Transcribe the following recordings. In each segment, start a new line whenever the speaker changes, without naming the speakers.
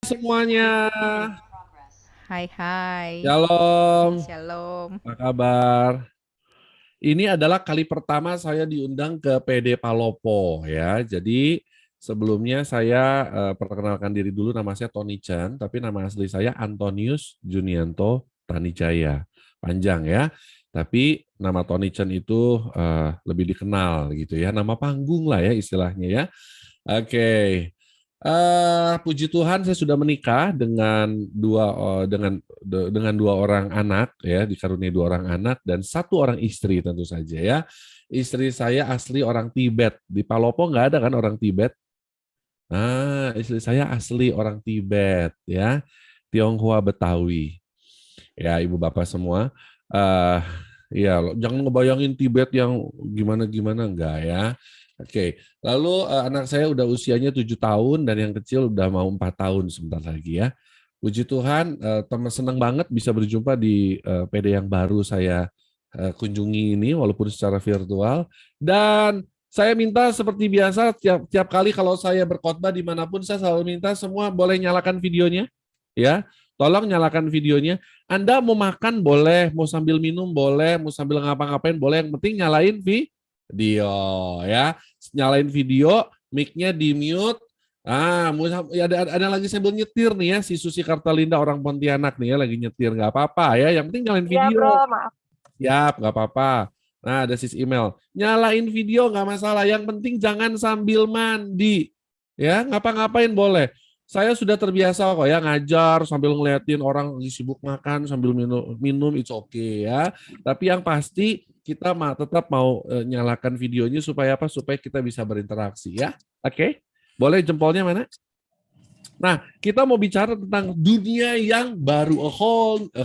Semuanya.
Hai hai,
Shalom,
shalom.
apa kabar? Ini adalah kali pertama saya diundang ke PD Palopo ya. Jadi sebelumnya saya perkenalkan diri dulu, nama saya Tony Chan, tapi nama asli saya Antonius Junianto Tanijaya. Panjang ya. Tapi nama Tony Chan itu lebih dikenal gitu ya, nama panggung lah ya istilahnya ya. Oke. Puji Tuhan saya sudah menikah dengan dengan dua orang anak ya, dikaruniai dua orang anak dan satu orang istri tentu saja ya. Istri saya asli orang Tibet. Di Palopo nggak ada kan orang Tibet? Istri saya asli orang Tibet ya. Tionghoa Betawi. Ya, Ibu Bapak semua. eh ya, jangan ngebayangin Tibet yang gimana-gimana enggak ya. Oke, lalu anak saya udah usianya 7 tahun dan yang kecil udah mau 4 tahun sebentar lagi ya. Puji Tuhan, teman senang banget bisa berjumpa di PD yang baru saya kunjungi ini walaupun secara virtual. Dan saya minta seperti biasa tiap kali kalau saya berkhotbah dimanapun saya selalu minta semua boleh nyalakan videonya ya. Tolong nyalakan videonya. Anda mau makan boleh, mau sambil minum boleh, mau sambil ngapa-ngapain boleh. Yang penting nyalain video ya. Nyalain video, mic-nya di mute. Ada lagi sambil nyetir nih ya, si Susi Kartalinda orang Pontianak nih ya lagi nyetir, nggak apa-apa ya. Yang penting nyalain
Iya bro,
video.
maaf.
Siap, nggak apa-apa. Nah, ada sis email. Nyalain video nggak masalah. Yang penting jangan sambil mandi. Ya, ngapa-ngapain boleh. Saya sudah terbiasa kok ya ngajar sambil ngeliatin orang lagi sibuk makan sambil minum it's okay ya. Tapi yang pasti kita tetap mau nyalakan videonya supaya apa? Supaya kita bisa berinteraksi ya. Oke. Boleh jempolnya mana? Nah, kita mau bicara tentang dunia yang baru, a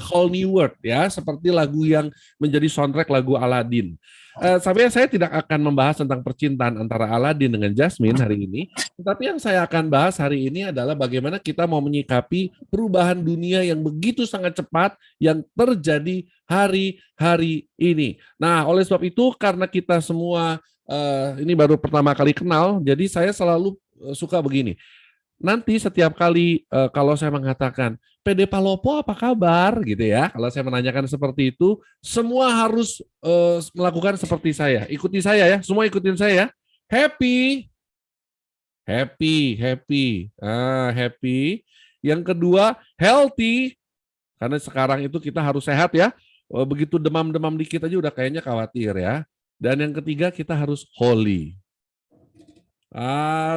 whole new world ya, seperti lagu yang menjadi soundtrack lagu Aladdin. Tapi saya tidak akan membahas tentang percintaan antara Aladdin dengan Jasmine hari ini, tetapi yang saya akan bahas hari ini adalah bagaimana kita mau menyikapi perubahan dunia yang begitu sangat cepat yang terjadi hari-hari ini. Nah, oleh sebab itu karena kita semua ini baru pertama kali kenal, jadi saya selalu suka begini. Nanti setiap kali kalau saya mengatakan PD Palopo apa kabar gitu ya, kalau saya menanyakan seperti itu, semua harus melakukan seperti saya. Ikuti saya ya, semua ikutin saya ya. Happy, happy, happy. Happy. Yang kedua, healthy. Karena sekarang itu kita harus sehat ya. Begitu demam-demam dikit aja udah kayaknya khawatir ya. Dan yang ketiga kita harus holy.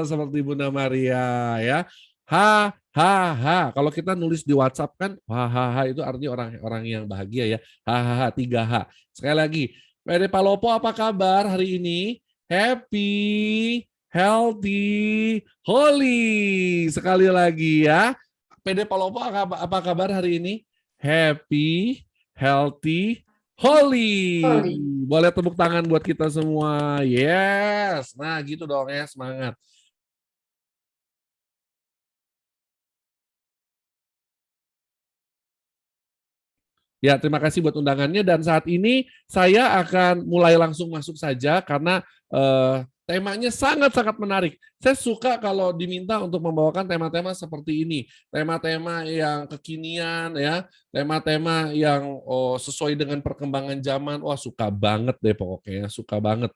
Seperti Bunda Maria ya. Ha ha ha. Kalau kita nulis di WhatsApp kan ha ha ha itu artinya orang-orang yang bahagia ya. Ha ha ha 3H. Sekali lagi, Pede Palopo apa kabar hari ini? Happy, healthy, holy. Sekali lagi ya. Pede Palopo apa kabar hari ini? Happy, healthy, holy. Boleh tepuk tangan buat kita semua. Yes. Nah, gitu dong ya, semangat. Ya, terima kasih buat undangannya dan saat ini saya akan mulai langsung masuk saja karena temanya sangat-sangat menarik. Saya suka kalau diminta untuk membawakan tema-tema seperti ini, tema-tema yang kekinian ya, tema-tema yang sesuai dengan perkembangan zaman. Wah, suka banget deh pokoknya, suka banget.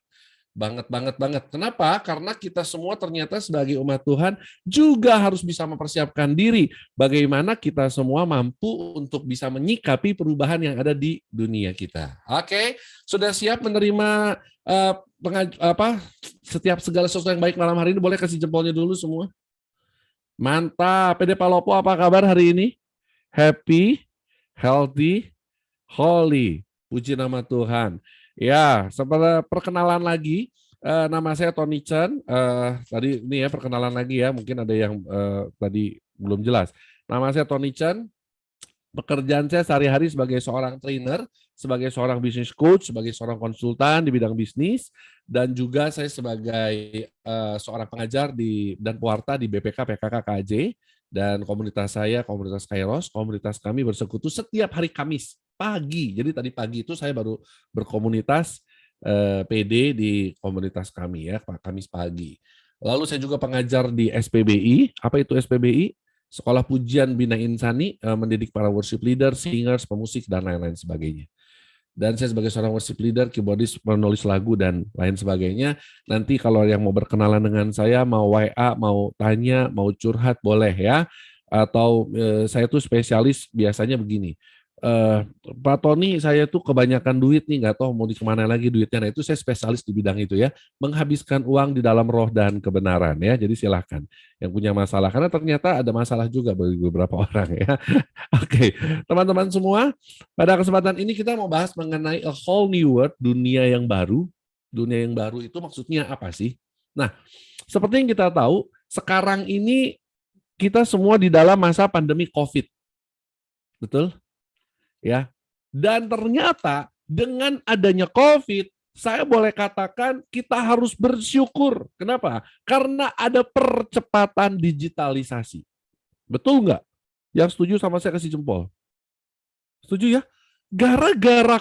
Banget, banget, banget. Kenapa? Karena kita semua ternyata sebagai umat Tuhan juga harus bisa mempersiapkan diri. Bagaimana kita semua mampu untuk bisa menyikapi perubahan yang ada di dunia kita. Oke, sudah siap menerima setiap segala sesuatu yang baik malam hari ini? Boleh kasih jempolnya dulu semua. Mantap. PD Palopo apa kabar hari ini? Happy, healthy, holy. Puji nama Tuhan. Ya, seperti perkenalan lagi, nama saya Tony Chan. Tadi ini ya perkenalan lagi ya, mungkin ada yang tadi belum jelas. Nama saya Tony Chan. Pekerjaan saya sehari-hari sebagai seorang trainer, sebagai seorang business coach, sebagai seorang konsultan di bidang bisnis, dan juga saya sebagai seorang pengajar dan pewarta di BPK PKK KJ, dan komunitas saya, komunitas Kairos, komunitas kami bersekutu setiap hari Kamis pagi. Jadi tadi pagi itu saya baru berkomunitas PD di komunitas kami ya, Kamis pagi. Lalu saya juga pengajar di SPBI. Apa itu SPBI? Sekolah Pujian Bina Insani mendidik para worship leader, singers, pemusik, dan lain-lain sebagainya. Dan saya sebagai seorang worship leader, keyboardis, penulis lagu, dan lain sebagainya. Nanti kalau yang mau berkenalan dengan saya, mau WA, mau tanya, mau curhat, boleh ya. Atau saya tuh spesialis biasanya begini. Pak Tony, saya tuh kebanyakan duit nih, nggak tahu mau kemana lagi duitnya. Nah, itu saya spesialis di bidang itu ya. Menghabiskan uang di dalam roh dan kebenaran ya. Jadi silahkan yang punya masalah. Karena ternyata ada masalah juga bagi beberapa orang ya. Oke, teman-teman semua, pada kesempatan ini kita mau bahas mengenai a whole new world, dunia yang baru. Dunia yang baru itu maksudnya apa sih? Nah, seperti yang kita tahu, sekarang ini kita semua di dalam masa pandemi COVID. Betul? Ya. Dan ternyata dengan adanya COVID, saya boleh katakan kita harus bersyukur. Kenapa? Karena ada percepatan digitalisasi. Betul nggak? Yang setuju sama saya kasih jempol. Setuju ya? Gara-gara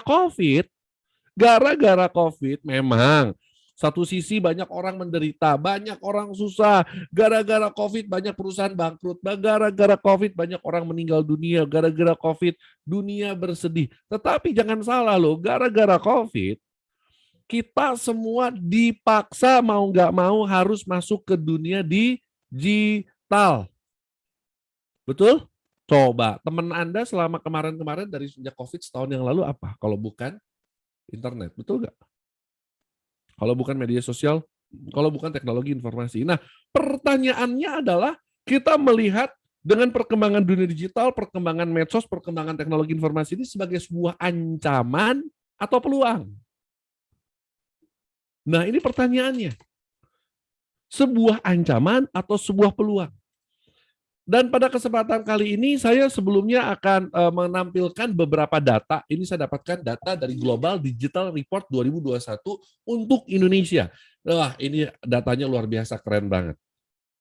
COVID memang satu sisi banyak orang menderita, banyak orang susah. Gara-gara COVID banyak perusahaan bangkrut. Gara-gara COVID banyak orang meninggal dunia. Gara-gara COVID dunia bersedih. Tetapi jangan salah loh, gara-gara COVID kita semua dipaksa mau nggak mau harus masuk ke dunia digital. Betul? Coba teman Anda selama kemarin-kemarin dari sejak COVID setahun yang lalu apa? Kalau bukan internet, betul nggak? Kalau bukan media sosial, kalau bukan teknologi informasi. Nah, pertanyaannya adalah kita melihat dengan perkembangan dunia digital, perkembangan medsos, perkembangan teknologi informasi ini sebagai sebuah ancaman atau peluang. Nah, ini pertanyaannya. Sebuah ancaman atau sebuah peluang? Dan pada kesempatan kali ini saya sebelumnya akan menampilkan beberapa data. Ini saya dapatkan data dari Global Digital Report 2021 untuk Indonesia. Wah, ini datanya luar biasa, keren banget.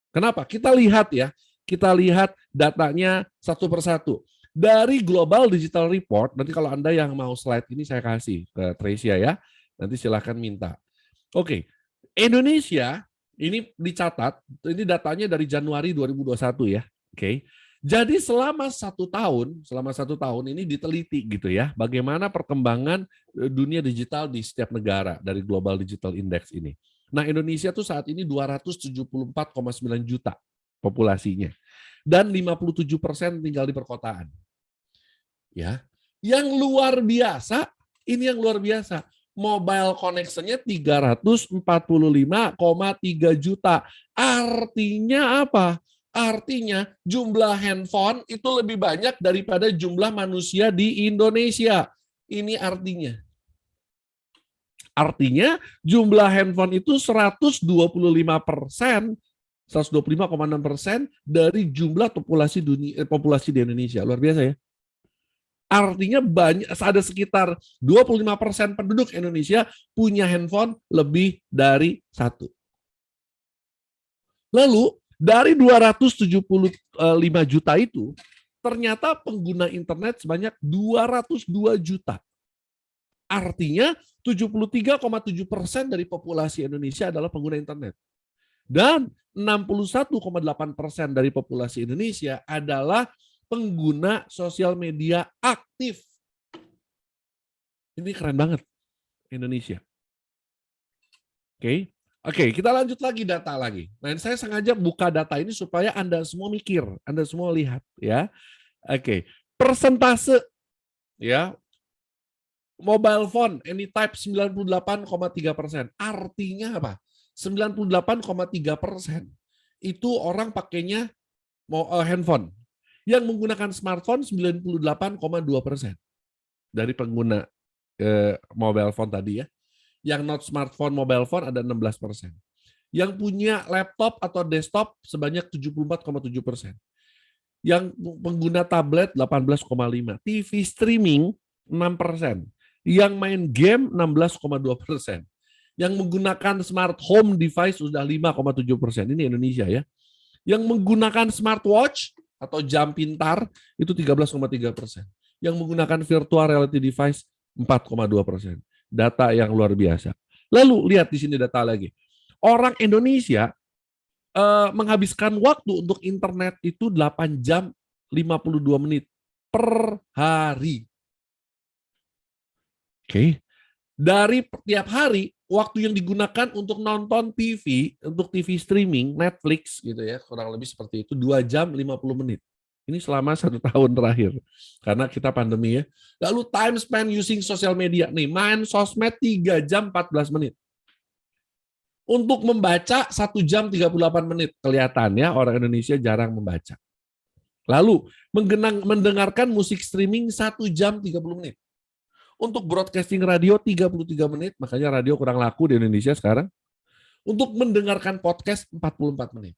Kenapa? Kita lihat ya, kita lihat datanya satu persatu. Dari Global Digital Report, nanti kalau Anda yang mau slide ini saya kasih ke Tresia ya, nanti silahkan minta. Oke, Indonesia ini dicatat, ini datanya dari Januari 2021 ya. Oke, jadi selama satu tahun ini diteliti gitu ya, bagaimana perkembangan dunia digital di setiap negara dari Global Digital Index ini. Nah, Indonesia tuh saat ini 274,9 juta populasinya, dan 57% tinggal di perkotaan. Ya, yang luar biasa, ini yang luar biasa. Mobile connection-nya 345,3 juta. Artinya apa? Artinya jumlah handphone itu lebih banyak daripada jumlah manusia di Indonesia. Ini artinya. Artinya jumlah handphone itu 125%, 125,6% dari jumlah populasi di Indonesia. Luar biasa ya. Artinya banyak, ada sekitar 25% penduduk Indonesia punya handphone lebih dari satu. Lalu dari 275 juta itu, ternyata pengguna internet sebanyak 202 juta. Artinya 73,7% dari populasi Indonesia adalah pengguna internet. Dan 61,8% dari populasi Indonesia adalah pengguna sosial media aktif. Ini keren banget Indonesia. Oke, kita lanjut lagi data lagi. Nah, saya sengaja buka data ini supaya Anda semua mikir, Anda semua lihat ya. Oke, persentase ya. Mobile phone any type 98,3%. Artinya apa? 98,3% itu orang pakainya handphone. Yang menggunakan smartphone 98,2% dari pengguna mobile phone tadi ya. Yang not smartphone, mobile phone ada 16%. Yang punya laptop atau desktop sebanyak 74,7%. Yang pengguna tablet 18,5%. TV streaming 6%. Yang main game 16,2%. Yang menggunakan smart home device sudah 5,7%. Ini Indonesia ya. Yang menggunakan smartwatch atau jam pintar itu 13,3%. Yang menggunakan virtual reality device 4,2%. Data yang luar biasa. Lalu lihat di sini data lagi. Orang Indonesia menghabiskan waktu untuk internet itu 8 jam 52 menit per hari. Oke. Dari tiap hari, waktu yang digunakan untuk nonton TV, untuk TV streaming, Netflix gitu ya, kurang lebih seperti itu, 2 jam 50 menit. Ini selama 1 tahun terakhir. Karena kita pandemi ya. Lalu time spent using social media. Nih, main sosmed 3 jam 14 menit. Untuk membaca 1 jam 38 menit. Kelihatan ya, orang Indonesia jarang membaca. Lalu, mendengarkan musik streaming 1 jam 30 menit. Untuk broadcasting radio 33 menit, makanya radio kurang laku di Indonesia sekarang. Untuk mendengarkan podcast 44 menit.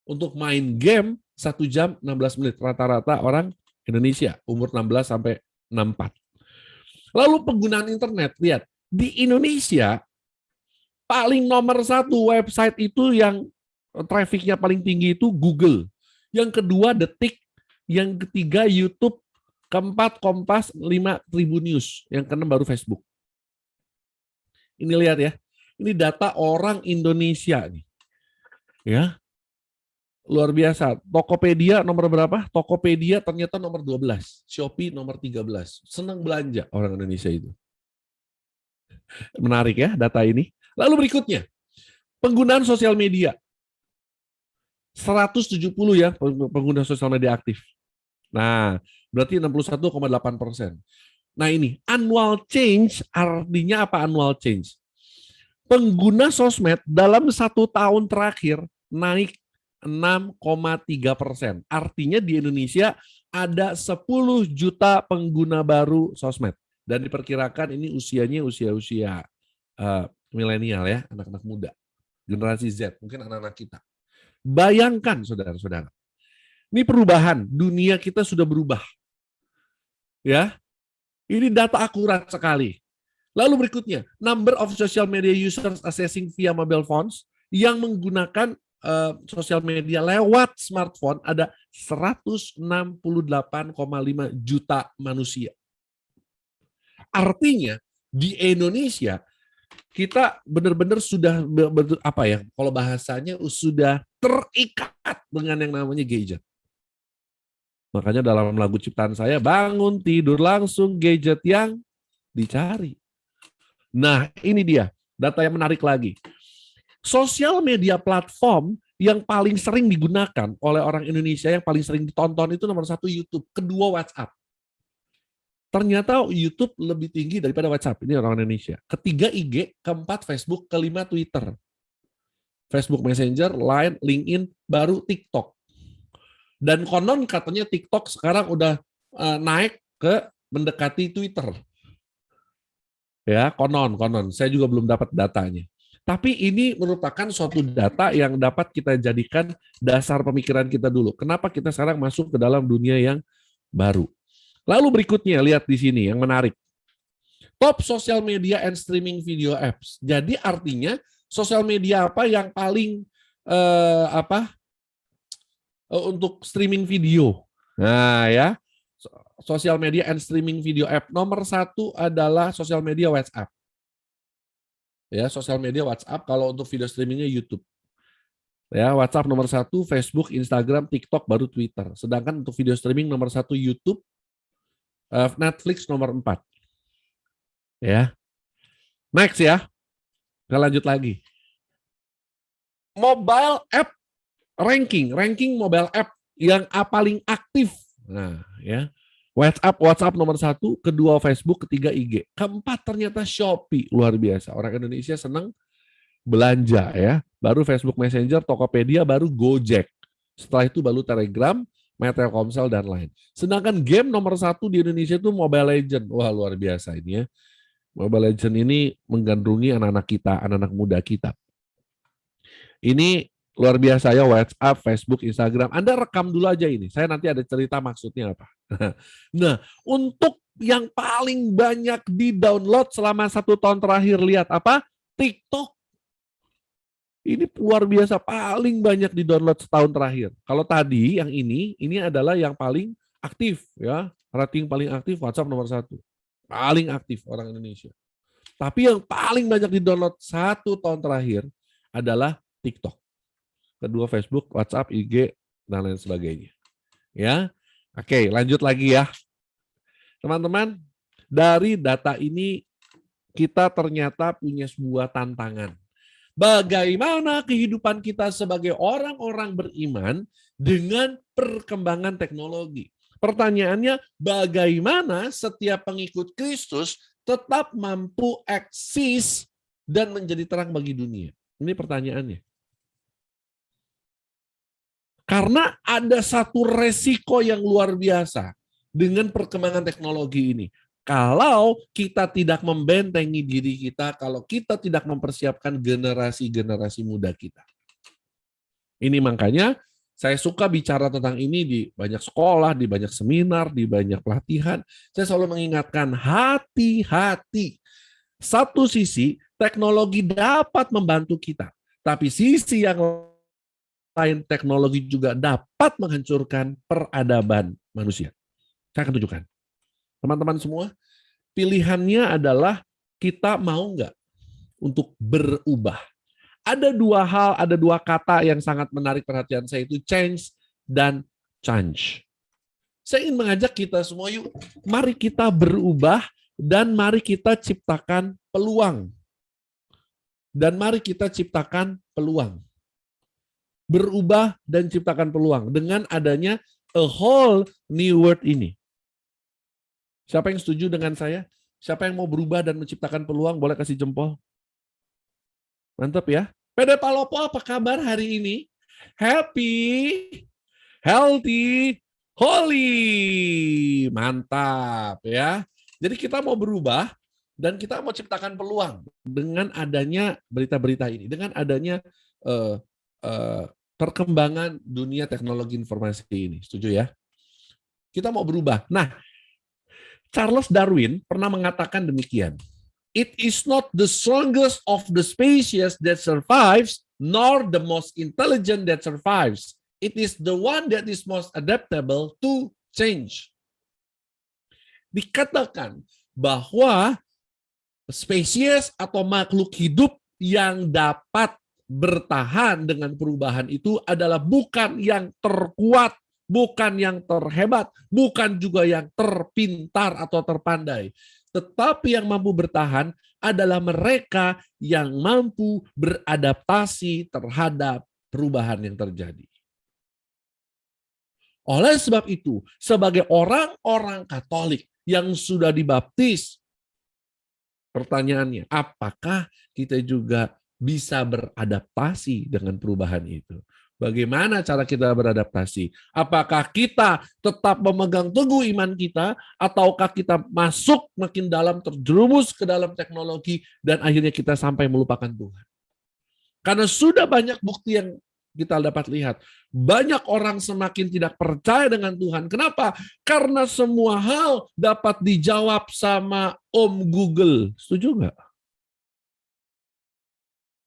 Untuk main game 1 jam 16 menit. Rata-rata orang Indonesia, umur 16 sampai 64. Lalu penggunaan internet, lihat. Di Indonesia, paling nomor 1 website itu yang trafficnya paling tinggi itu Google. Yang kedua Detik, yang ketiga YouTube, keempat Kompas, 5 Tribun News, yang keenam baru Facebook. Ini lihat ya, ini data orang Indonesia nih, ya luar biasa. Tokopedia nomor berapa? Tokopedia ternyata nomor 12, Shopee nomor 13. Senang belanja orang Indonesia itu. Menarik ya data ini. Lalu berikutnya, penggunaan sosial media. 170 ya pengguna sosial media aktif. Nah, berarti 61,8%. Nah ini, annual change artinya apa annual change? Pengguna sosmed dalam 1 tahun terakhir naik 6,3%. Artinya di Indonesia ada 10 juta pengguna baru sosmed. Dan diperkirakan ini usianya usia-usia milenial ya, anak-anak muda. Generasi Z, mungkin anak-anak kita. Bayangkan saudara-saudara. Ini perubahan, dunia kita sudah berubah. Ya, ini data akurat sekali. Lalu berikutnya, number of social media users accessing via mobile phones yang menggunakan sosial media lewat smartphone ada 168,5 juta manusia. Artinya di Indonesia kita benar-benar sudah apa ya? Kalau bahasanya sudah terikat dengan yang namanya gadget. Makanya dalam lagu ciptaan saya, bangun tidur langsung gadget yang dicari. Nah ini dia, data yang menarik lagi. Sosial media platform yang paling sering digunakan oleh orang Indonesia, yang paling sering ditonton itu nomor 1 YouTube, kedua WhatsApp. Ternyata YouTube lebih tinggi daripada WhatsApp, ini orang Indonesia. Ketiga IG, keempat Facebook, kelima Twitter. Facebook Messenger, Line, LinkedIn, baru TikTok. Dan konon katanya TikTok sekarang udah naik ke mendekati Twitter. Ya, konon. Saya juga belum dapat datanya. Tapi ini merupakan suatu data yang dapat kita jadikan dasar pemikiran kita dulu. Kenapa kita sekarang masuk ke dalam dunia yang baru? Lalu berikutnya, lihat di sini yang menarik. Top social media and streaming video apps. Jadi artinya sosial media apa yang paling untuk streaming video. Nah ya, sosial media and streaming video app. Nomor 1 adalah sosial media WhatsApp. Ya, sosial media WhatsApp, kalau untuk video streamingnya YouTube. Ya, WhatsApp nomor 1, Facebook, Instagram, TikTok, baru Twitter. Sedangkan untuk video streaming nomor 1 YouTube, Netflix nomor 4. Ya. Next ya. Kita lanjut lagi. Mobile app ranking mobile app yang paling aktif. Nah, ya. WhatsApp nomor 1, kedua Facebook, ketiga IG. Keempat ternyata Shopee, luar biasa. Orang Indonesia senang belanja ya. Baru Facebook Messenger, Tokopedia, baru Gojek. Setelah itu baru Telegram, Telkomsel dan lain. Sedangkan game nomor 1 di Indonesia itu Mobile Legends. Wah, luar biasa ini ya. Mobile Legends ini menggandrungi anak-anak kita, anak-anak muda kita. Ini luar biasa ya, WhatsApp, Facebook, Instagram. Anda rekam dulu aja ini. Saya nanti ada cerita maksudnya apa. Nah, untuk yang paling banyak di-download selama 1 tahun terakhir, lihat apa? TikTok. Ini luar biasa, paling banyak di-download setahun terakhir. Kalau tadi yang ini adalah yang paling aktif ya. Rating paling aktif WhatsApp nomor 1. Paling aktif orang Indonesia. Tapi yang paling banyak di-download 1 tahun terakhir adalah TikTok. kedua Facebook, WhatsApp, IG, dan lain sebagainya. Ya, oke, lanjut lagi ya, teman-teman. Dari data ini kita ternyata punya sebuah tantangan. Bagaimana kehidupan kita sebagai orang-orang beriman dengan perkembangan teknologi? Pertanyaannya, bagaimana setiap pengikut Kristus tetap mampu eksis dan menjadi terang bagi dunia? Ini pertanyaannya. Karena ada satu resiko yang luar biasa dengan perkembangan teknologi ini. Kalau kita tidak membentengi diri kita, kalau kita tidak mempersiapkan generasi-generasi muda kita. Ini makanya saya suka bicara tentang ini di banyak sekolah, di banyak seminar, di banyak pelatihan. Saya selalu mengingatkan hati-hati. Satu sisi, teknologi dapat membantu kita. Tapi sisi yang lain, teknologi juga dapat menghancurkan peradaban manusia. Saya akan tunjukkan. Teman-teman semua, pilihannya adalah kita mau nggak untuk berubah. Ada dua hal, ada dua kata yang sangat menarik perhatian saya, itu change dan change. Saya ingin mengajak kita semua, yuk, mari kita berubah dan mari kita ciptakan peluang. Dan mari kita ciptakan peluang. Berubah dan ciptakan peluang dengan adanya a whole new world ini. Siapa yang setuju dengan saya? Siapa yang mau berubah dan menciptakan peluang? Boleh kasih jempol. Mantap ya. PD Palopo, apa kabar hari ini? Happy, healthy, holy. Mantap ya. Jadi kita mau berubah dan kita mau ciptakan peluang dengan adanya berita-berita ini, dengan adanya perkembangan dunia teknologi informasi ini. Setuju ya? Kita mau berubah. Nah, Charles Darwin pernah mengatakan demikian. It is not the strongest of the species that survives, nor the most intelligent that survives. It is the one that is most adaptable to change. Dikatakan bahwa spesies atau makhluk hidup yang dapat bertahan dengan perubahan itu adalah bukan yang terkuat, bukan yang terhebat, bukan juga yang terpintar atau terpandai. Tetapi yang mampu bertahan adalah mereka yang mampu beradaptasi terhadap perubahan yang terjadi. Oleh sebab itu, sebagai orang-orang Katolik yang sudah dibaptis, pertanyaannya, apakah kita juga bisa beradaptasi dengan perubahan itu? Bagaimana cara kita beradaptasi? Apakah kita tetap memegang teguh iman kita, ataukah kita masuk makin dalam, terjerumus ke dalam teknologi, dan akhirnya kita sampai melupakan Tuhan? Karena sudah banyak bukti yang kita dapat lihat. Banyak orang semakin tidak percaya dengan Tuhan. Kenapa? Karena semua hal dapat dijawab sama Om Google. Setuju nggak?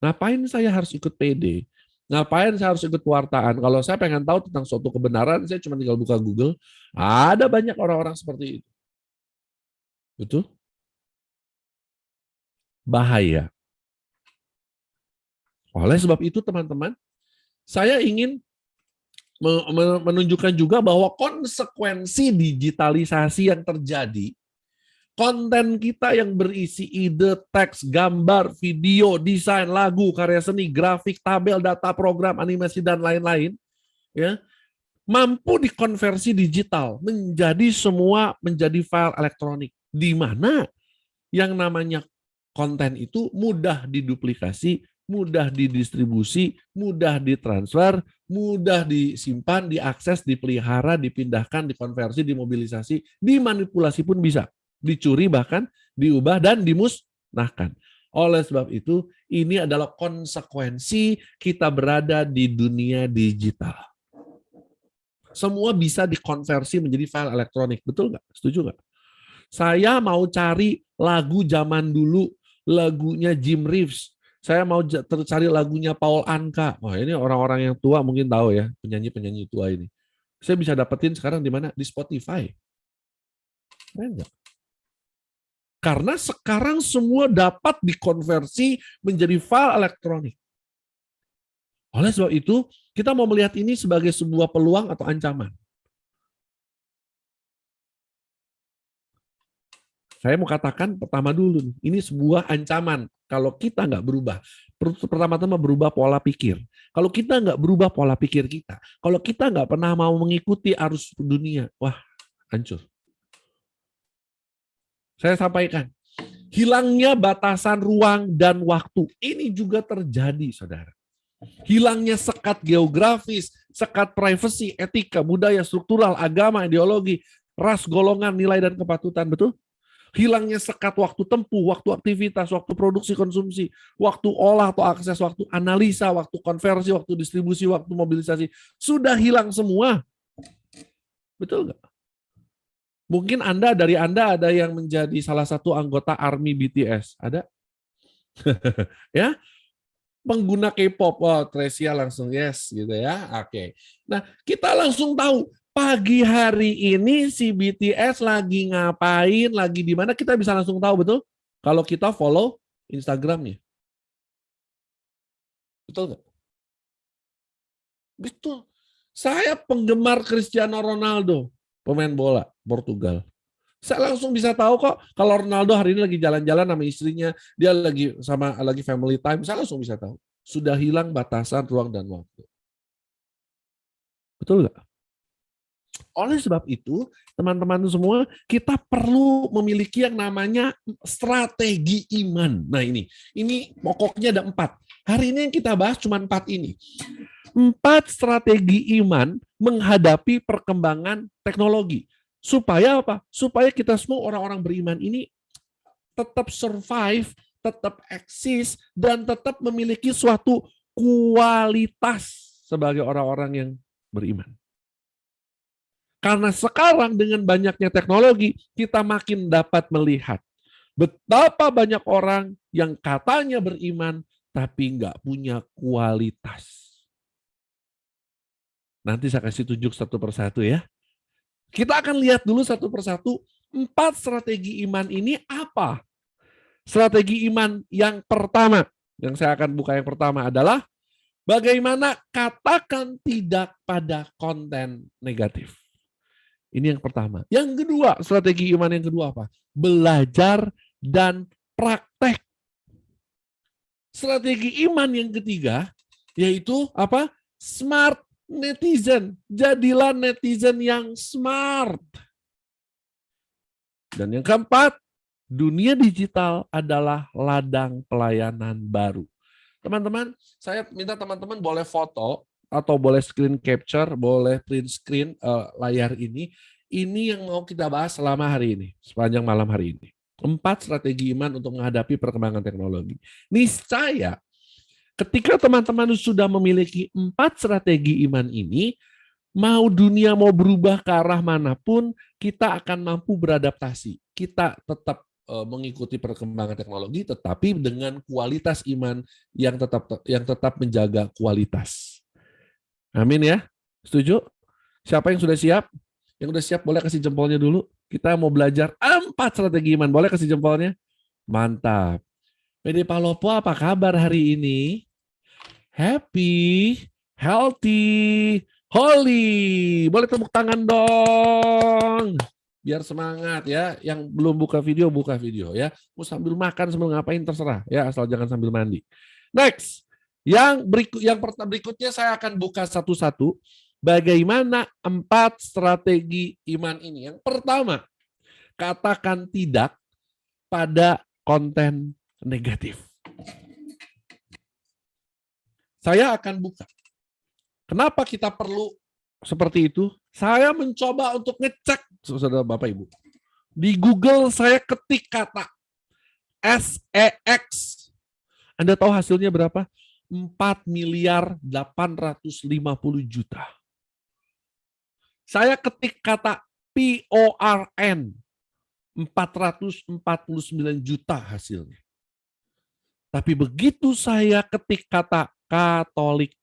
Ngapain saya harus ikut PD? Ngapain saya harus ikut pewartaan? Kalau saya pengen tahu tentang suatu kebenaran, saya cuma tinggal buka Google. Ada banyak orang-orang seperti itu. Betul? Bahaya. Oleh sebab itu, teman-teman, saya ingin menunjukkan juga bahwa konsekuensi digitalisasi yang terjadi, konten kita yang berisi ide, teks, gambar, video, desain, lagu, karya seni, grafik, tabel, data, program, animasi, dan lain-lain, ya, mampu dikonversi digital menjadi semua menjadi file elektronik, di mana yang namanya konten itu mudah diduplikasi, mudah didistribusi, mudah ditransfer, mudah disimpan, diakses, dipelihara, dipindahkan, dikonversi, dimobilisasi, dimanipulasi pun bisa. Dicuri, bahkan diubah dan dimusnahkan. Oleh sebab itu, ini adalah konsekuensi kita berada di dunia digital. Semua bisa dikonversi menjadi file elektronik. Betul nggak? Setuju nggak? Saya mau cari lagu zaman dulu, lagunya Jim Reeves. Saya mau cari lagunya Paul Anka. Wah, ini orang-orang yang tua mungkin tahu ya, penyanyi-penyanyi tua ini. Saya bisa dapetin sekarang di mana? Di Spotify. Enggak. Karena sekarang semua dapat dikonversi menjadi file elektronik. Oleh sebab itu, kita mau melihat ini sebagai sebuah peluang atau ancaman. Saya mau katakan pertama dulu, ini sebuah ancaman kalau kita nggak berubah. Pertama-tama berubah pola pikir. Kalau kita nggak berubah pola pikir kita, kalau kita nggak pernah mau mengikuti arus dunia, wah, hancur. Saya sampaikan, hilangnya batasan ruang dan waktu. Ini juga terjadi, saudara. Hilangnya sekat geografis, sekat privasi, etika, budaya, struktural, agama, ideologi, ras, golongan, nilai, dan kepatutan. Betul? Hilangnya sekat waktu tempuh, waktu aktivitas, waktu produksi konsumsi, waktu olah atau akses, waktu analisa, waktu konversi, waktu distribusi, waktu mobilisasi. Sudah hilang semua. Betul nggak? Mungkin dari Anda ada yang menjadi salah satu anggota ARMY BTS. Ada? Ya, pengguna K-pop, oh Tresia langsung yes gitu ya. Oke. Nah, kita langsung tahu pagi hari ini si BTS lagi ngapain, lagi di mana, kita bisa langsung tahu, betul? Kalau kita follow Instagramnya. Betul nggak? Betul. Saya penggemar Cristiano Ronaldo, pemain bola Portugal. Saya langsung bisa tahu kok kalau Ronaldo hari ini lagi jalan-jalan sama istrinya, dia lagi family time, saya langsung bisa tahu. Sudah hilang batasan ruang dan waktu. Betul nggak? Oleh sebab itu, teman-teman semua, kita perlu memiliki yang namanya strategi iman. Nah ini pokoknya ada 4. Hari ini yang kita bahas cuma 4 ini. 4 strategi iman menghadapi perkembangan teknologi. Supaya apa? Supaya kita semua orang-orang beriman ini tetap survive, tetap eksis, dan tetap memiliki suatu kualitas sebagai orang-orang yang beriman. Karena sekarang dengan banyaknya teknologi, kita makin dapat melihat betapa banyak orang yang katanya beriman, tapi nggak punya kualitas. Nanti saya kasih tunjuk satu persatu ya. Kita akan lihat dulu satu persatu 4 strategi iman ini apa. Strategi iman yang pertama, yang saya akan buka yang pertama adalah bagaimana katakan tidak pada konten negatif. Ini yang pertama. Yang kedua, strategi iman yang kedua apa? Belajar dan praktek. Strategi iman yang ketiga yaitu apa? Smart netizen. Jadilah netizen yang smart. Dan yang keempat, dunia digital adalah ladang pelayanan baru. Teman-teman, saya minta teman-teman boleh foto atau boleh screen capture, boleh print screen layar ini. Ini yang mau kita bahas selama hari ini, sepanjang malam hari ini. 4 strategi iman untuk menghadapi perkembangan teknologi. Niscaya ketika teman-teman sudah memiliki 4 strategi iman ini, mau dunia mau berubah ke arah manapun, kita akan mampu beradaptasi. Kita tetap mengikuti perkembangan teknologi, tetapi dengan kualitas iman yang tetap menjaga kualitas. Amin ya. Setuju? Siapa yang sudah siap? Yang sudah siap boleh kasih jempolnya dulu. Kita mau belajar 4 strategi iman. Boleh kasih jempolnya? Mantap. PD Palopo apa kabar hari ini? Happy, healthy, holy. Boleh tepuk tangan dong. Biar semangat ya. Yang belum buka video ya. Mau sambil makan, sambil ngapain terserah ya, asal jangan sambil mandi. Next. Yang berikutnya saya akan buka satu-satu. Bagaimana 4 strategi iman ini? Yang pertama, katakan tidak pada konten negatif. Saya akan buka. Kenapa kita perlu seperti itu? Saya mencoba untuk ngecek, saudara Bapak Ibu. Di Google saya ketik kata SEX. Anda tahu hasilnya berapa? 4.850.000.000. Saya ketik kata PORN. 449 juta hasilnya. Tapi begitu saya ketik kata Katolik,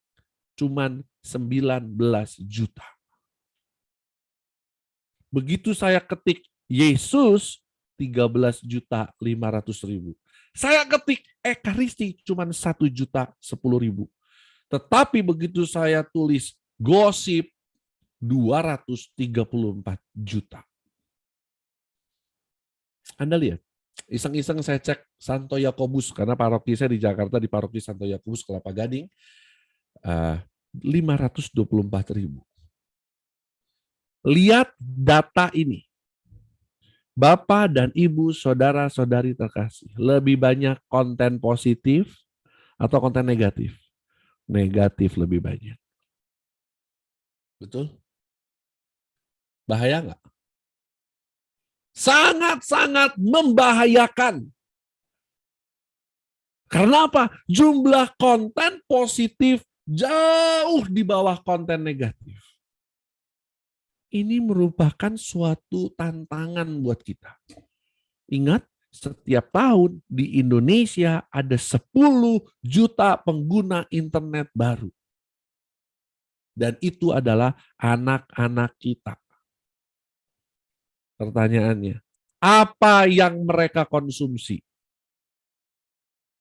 cuman 19 juta. Begitu saya ketik Yesus, 13.500.000. Saya ketik Ekaristi, cuman 1.010.000. Tetapi begitu saya tulis gosip, 234 juta. Anda lihat, iseng-iseng saya cek Santo Yakobus, karena paroki saya di Jakarta, di paroki Santo Yakobus Kelapa Gading, 524.000. Lihat data ini. Bapak dan Ibu, saudara-saudari terkasih, lebih banyak konten positif atau konten negatif? Negatif lebih banyak. Betul? Bahaya nggak? Sangat-sangat membahayakan. Karena apa? Jumlah konten positif jauh di bawah konten negatif. Ini merupakan suatu tantangan buat kita. Ingat, setiap tahun di Indonesia ada 10 juta pengguna internet baru. Dan itu adalah anak-anak kita. Pertanyaannya, apa yang mereka konsumsi?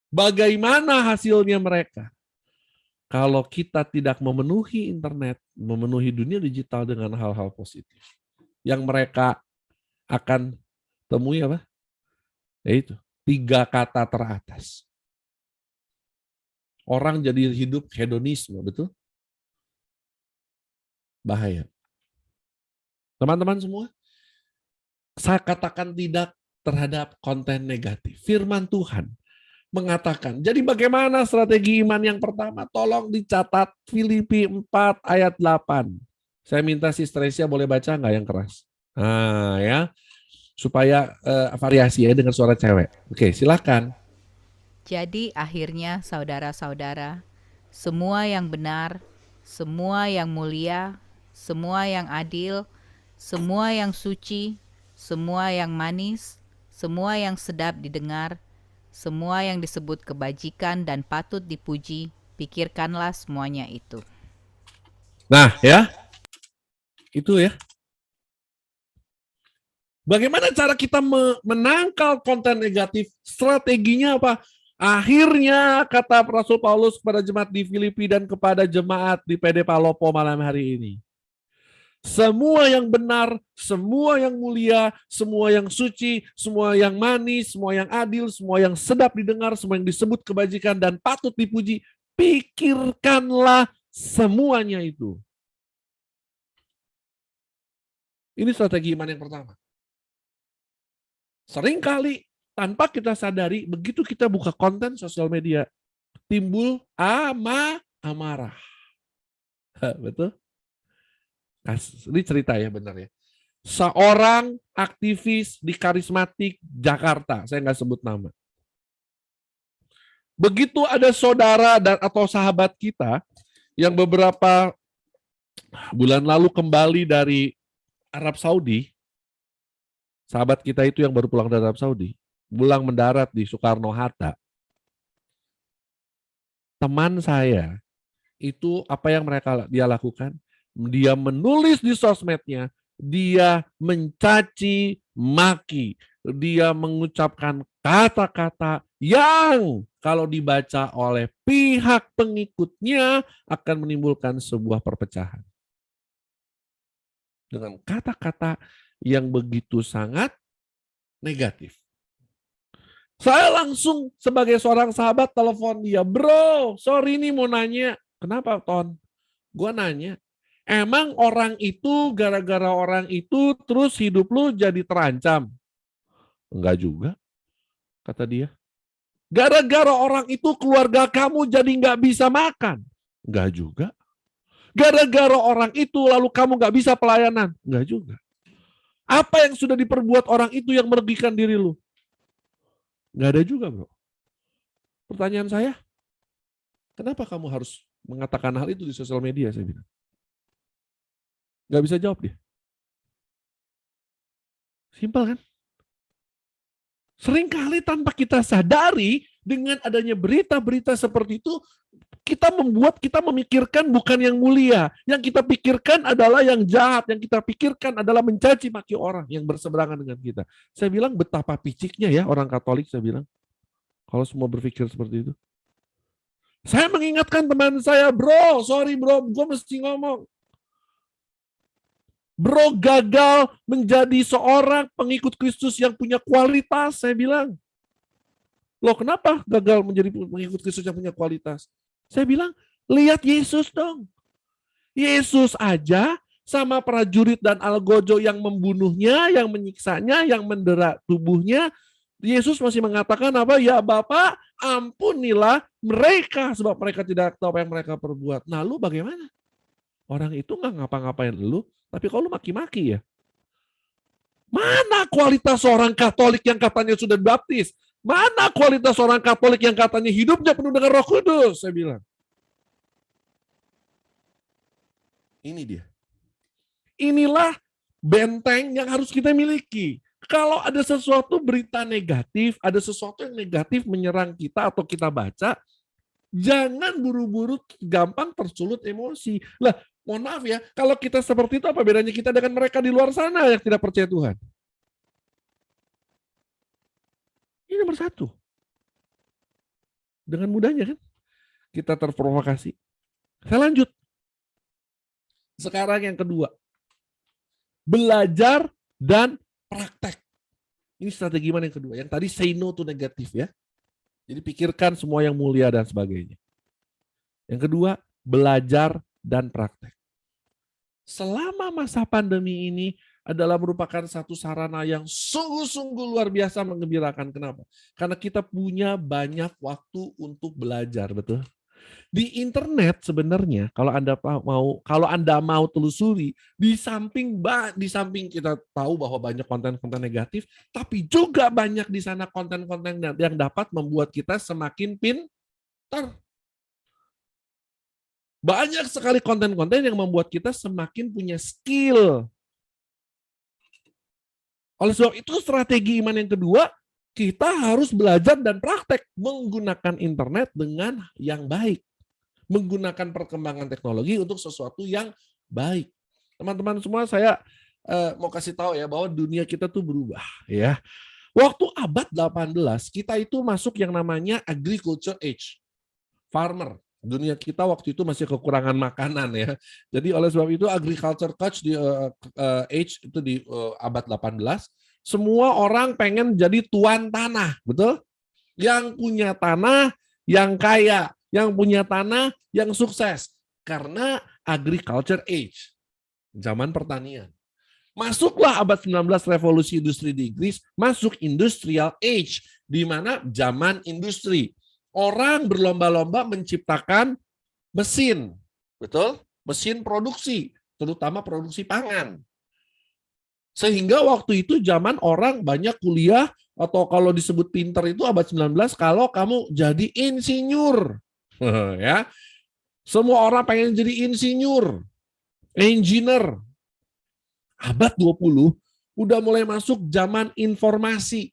Bagaimana hasilnya mereka? Kalau kita tidak memenuhi internet, memenuhi dunia digital dengan hal-hal positif, yang mereka akan temui apa? Yaitu 3 kata teratas. Orang jadi hidup hedonisme, betul? Bahaya. Teman-teman semua, saya katakan tidak terhadap konten negatif. Firman Tuhan mengatakan, jadi bagaimana strategi iman yang pertama? Tolong dicatat Filipi 4 ayat 8. Saya minta Sister Resia boleh baca nggak yang keras? Nah ya, supaya variasi ya dengan suara cewek. Oke, silakan.
Jadi akhirnya saudara-saudara, semua yang benar, semua yang mulia, semua yang adil, semua yang suci, semua yang manis, semua yang sedap didengar, semua yang disebut kebajikan dan patut dipuji, pikirkanlah semuanya itu.
Nah ya, itu ya. Bagaimana cara kita menangkal konten negatif? Strateginya apa? Akhirnya kata Rasul Paulus kepada jemaat di Filipi dan kepada jemaat di PD Palopo malam hari ini. Semua yang benar, semua yang mulia, semua yang suci, semua yang manis, semua yang adil, semua yang sedap didengar, semua yang disebut kebajikan dan patut dipuji, pikirkanlah semuanya itu. Ini strategi iman yang pertama. Seringkali tanpa kita sadari, begitu kita buka konten sosial media, timbul amarah. Betul? Ini cerita ya benar ya. Seorang aktivis di Karismatik Jakarta, saya nggak sebut nama. Begitu ada saudara dan atau sahabat kita yang beberapa bulan lalu kembali dari Arab Saudi, sahabat kita itu yang baru pulang dari Arab Saudi, pulang mendarat di Soekarno-Hatta. Teman saya itu apa yang dia lakukan? Dia menulis di sosmednya, dia mencaci maki, dia mengucapkan kata-kata yang kalau dibaca oleh pihak pengikutnya akan menimbulkan sebuah perpecahan. Dengan kata-kata yang begitu sangat negatif. Saya langsung sebagai seorang sahabat telepon dia, bro, sorry nih mau nanya. Kenapa, Ton? Gue nanya, emang orang itu gara-gara orang itu terus hidup lu jadi terancam? Enggak juga, kata dia. Gara-gara orang itu keluarga kamu jadi nggak bisa makan? Enggak juga. Gara-gara orang itu lalu kamu nggak bisa pelayanan? Enggak juga. Apa yang sudah diperbuat orang itu yang merugikan diri lu? Enggak ada juga, bro. Pertanyaan saya, kenapa kamu harus mengatakan hal itu di sosial media? Saya bilang. Nggak bisa jawab dia. Simpel kan? Seringkali tanpa kita sadari, dengan adanya berita-berita seperti itu, kita memikirkan bukan yang mulia. Yang kita pikirkan adalah yang jahat. Yang kita pikirkan adalah mencaci maki orang yang berseberangan dengan kita. Saya bilang betapa piciknya ya orang Katolik, saya bilang. Kalau semua berpikir seperti itu. Saya mengingatkan teman saya, bro, sorry bro, gue mesti ngomong. Bro gagal menjadi seorang pengikut Kristus yang punya kualitas, saya bilang. Loh kenapa gagal menjadi pengikut Kristus yang punya kualitas? Saya bilang, lihat Yesus dong. Yesus aja sama prajurit dan algojo yang membunuhnya, yang menyiksanya, yang mendera tubuhnya, Yesus masih mengatakan apa? Ya Bapa, ampunilah mereka sebab mereka tidak tahu apa yang mereka perbuat. Nah, lu bagaimana? Orang itu nggak ngapa-ngapain lu, tapi kalau lu maki-maki ya. Mana kualitas seorang Katolik yang katanya sudah baptis? Mana kualitas seorang Katolik yang katanya hidupnya penuh dengan Roh Kudus? Saya bilang. Ini dia. Inilah benteng yang harus kita miliki. Kalau ada sesuatu berita negatif, ada sesuatu yang negatif menyerang kita atau kita baca, jangan buru-buru gampang tersulut emosi. Lah, mohon maaf ya, kalau kita seperti itu apa bedanya kita dengan mereka di luar sana yang tidak percaya Tuhan? Ini nomor satu. Dengan mudahnya kan, kita terprovokasi. Saya lanjut. Sekarang yang kedua. Belajar dan praktek. Ini strategi mana yang kedua? Yang tadi say no to negatif ya. Jadi pikirkan semua yang mulia dan sebagainya. Yang kedua, belajar dan praktek. Selama masa pandemi ini adalah merupakan satu sarana yang sungguh-sungguh luar biasa menggembirakan. Kenapa? Karena kita punya banyak waktu untuk belajar, betul? Di internet sebenarnya kalau Anda mau telusuri, di samping kita tahu bahwa banyak konten-konten negatif, tapi juga banyak di sana konten-konten yang dapat membuat kita semakin pintar. Banyak sekali konten-konten yang membuat kita semakin punya skill. Oleh sebab itu strategi iman yang kedua, kita harus belajar dan praktek menggunakan internet dengan yang baik. Menggunakan perkembangan teknologi untuk sesuatu yang baik. Teman-teman semua, saya mau kasih tahu ya bahwa dunia kita tuh berubah ya. Waktu abad 18 kita itu masuk yang namanya agriculture age. Farmer. Dunia kita waktu itu masih kekurangan makanan ya. Jadi oleh sebab itu agriculture age itu di abad 18, semua orang pengen jadi tuan tanah, betul? Yang punya tanah, yang kaya, yang punya tanah, yang sukses. Karena agriculture age, zaman pertanian. Masuklah abad 19 revolusi industri di Inggris, masuk industrial age, di mana zaman industri. Orang berlomba-lomba menciptakan mesin, betul? Mesin produksi, terutama produksi pangan. Sehingga waktu itu zaman orang banyak kuliah, atau kalau disebut pinter itu abad 19 kalau kamu jadi insinyur. Ya. Semua orang pengen jadi insinyur, engineer. Abad 20 udah mulai masuk zaman informasi.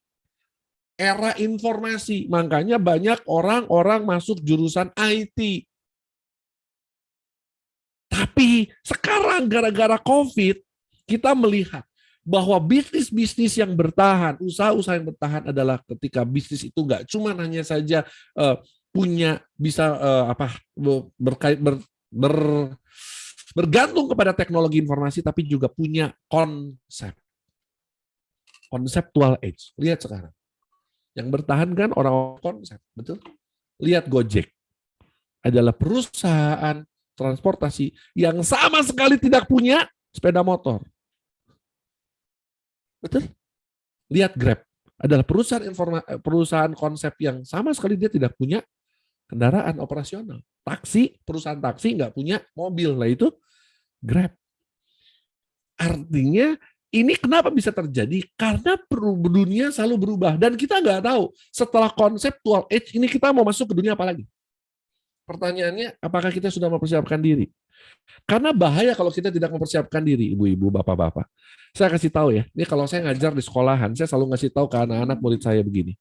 Era informasi, makanya banyak orang-orang masuk jurusan IT. Tapi sekarang gara-gara COVID, kita melihat bahwa bisnis-bisnis yang bertahan, usaha-usaha yang bertahan adalah ketika bisnis itu nggak cuma hanya saja punya bisa bergantung kepada teknologi informasi, tapi juga punya konsep. Conceptual age. Lihat sekarang. Yang bertahan kan orang konsep, betul? Lihat Gojek. Adalah perusahaan transportasi yang sama sekali tidak punya sepeda motor. Betul? Lihat Grab. Adalah perusahaan konsep yang sama sekali dia tidak punya kendaraan operasional. Taksi, perusahaan taksi nggak punya mobil. Lah itu Grab. Artinya ini kenapa bisa terjadi? Karena dunia selalu berubah. Dan kita nggak tahu setelah conceptual age ini kita mau masuk ke dunia apa lagi? Pertanyaannya, apakah kita sudah mempersiapkan diri? Karena bahaya kalau kita tidak mempersiapkan diri, ibu-ibu, bapak-bapak. Saya kasih tahu ya, ini kalau saya ngajar di sekolahan, saya selalu ngasih tahu ke anak-anak murid saya begini.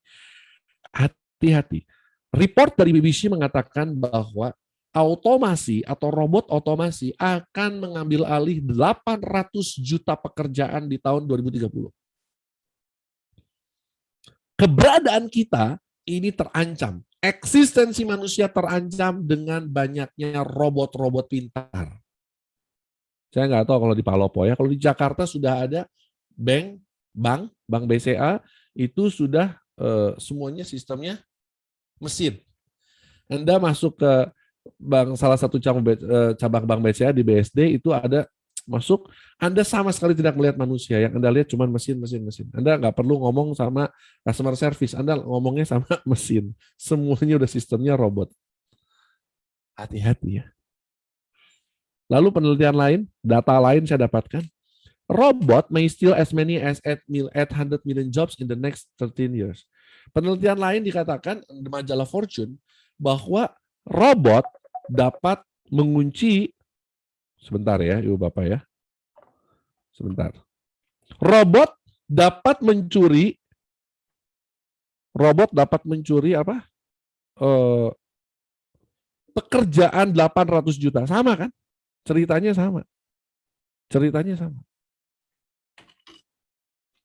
Hati-hati. Report dari BBC mengatakan bahwa otomasi atau robot otomasi akan mengambil alih 800 juta pekerjaan di tahun 2030. Keberadaan kita ini terancam. Eksistensi manusia terancam dengan banyaknya robot-robot pintar. Saya nggak tahu kalau di Palopo ya. Kalau di Jakarta sudah ada bank BCA itu sudah semuanya sistemnya mesin. Anda masuk ke salah satu cabang bank BCA di BSD itu ada masuk, Anda sama sekali tidak melihat manusia. Yang Anda lihat cuma mesin. Anda nggak perlu ngomong sama customer service, Anda ngomongnya sama mesin. Semuanya udah sistemnya robot. Hati-hati ya. Lalu penelitian lain, data lain saya dapatkan, robot may steal as many as 800 million jobs in the next 13 years. Penelitian lain dikatakan di majalah Fortune bahwa robot dapat mengunci, sebentar ya Ibu Bapak ya, sebentar. Robot dapat mencuri apa? Pekerjaan 800 juta. Sama kan? Ceritanya sama.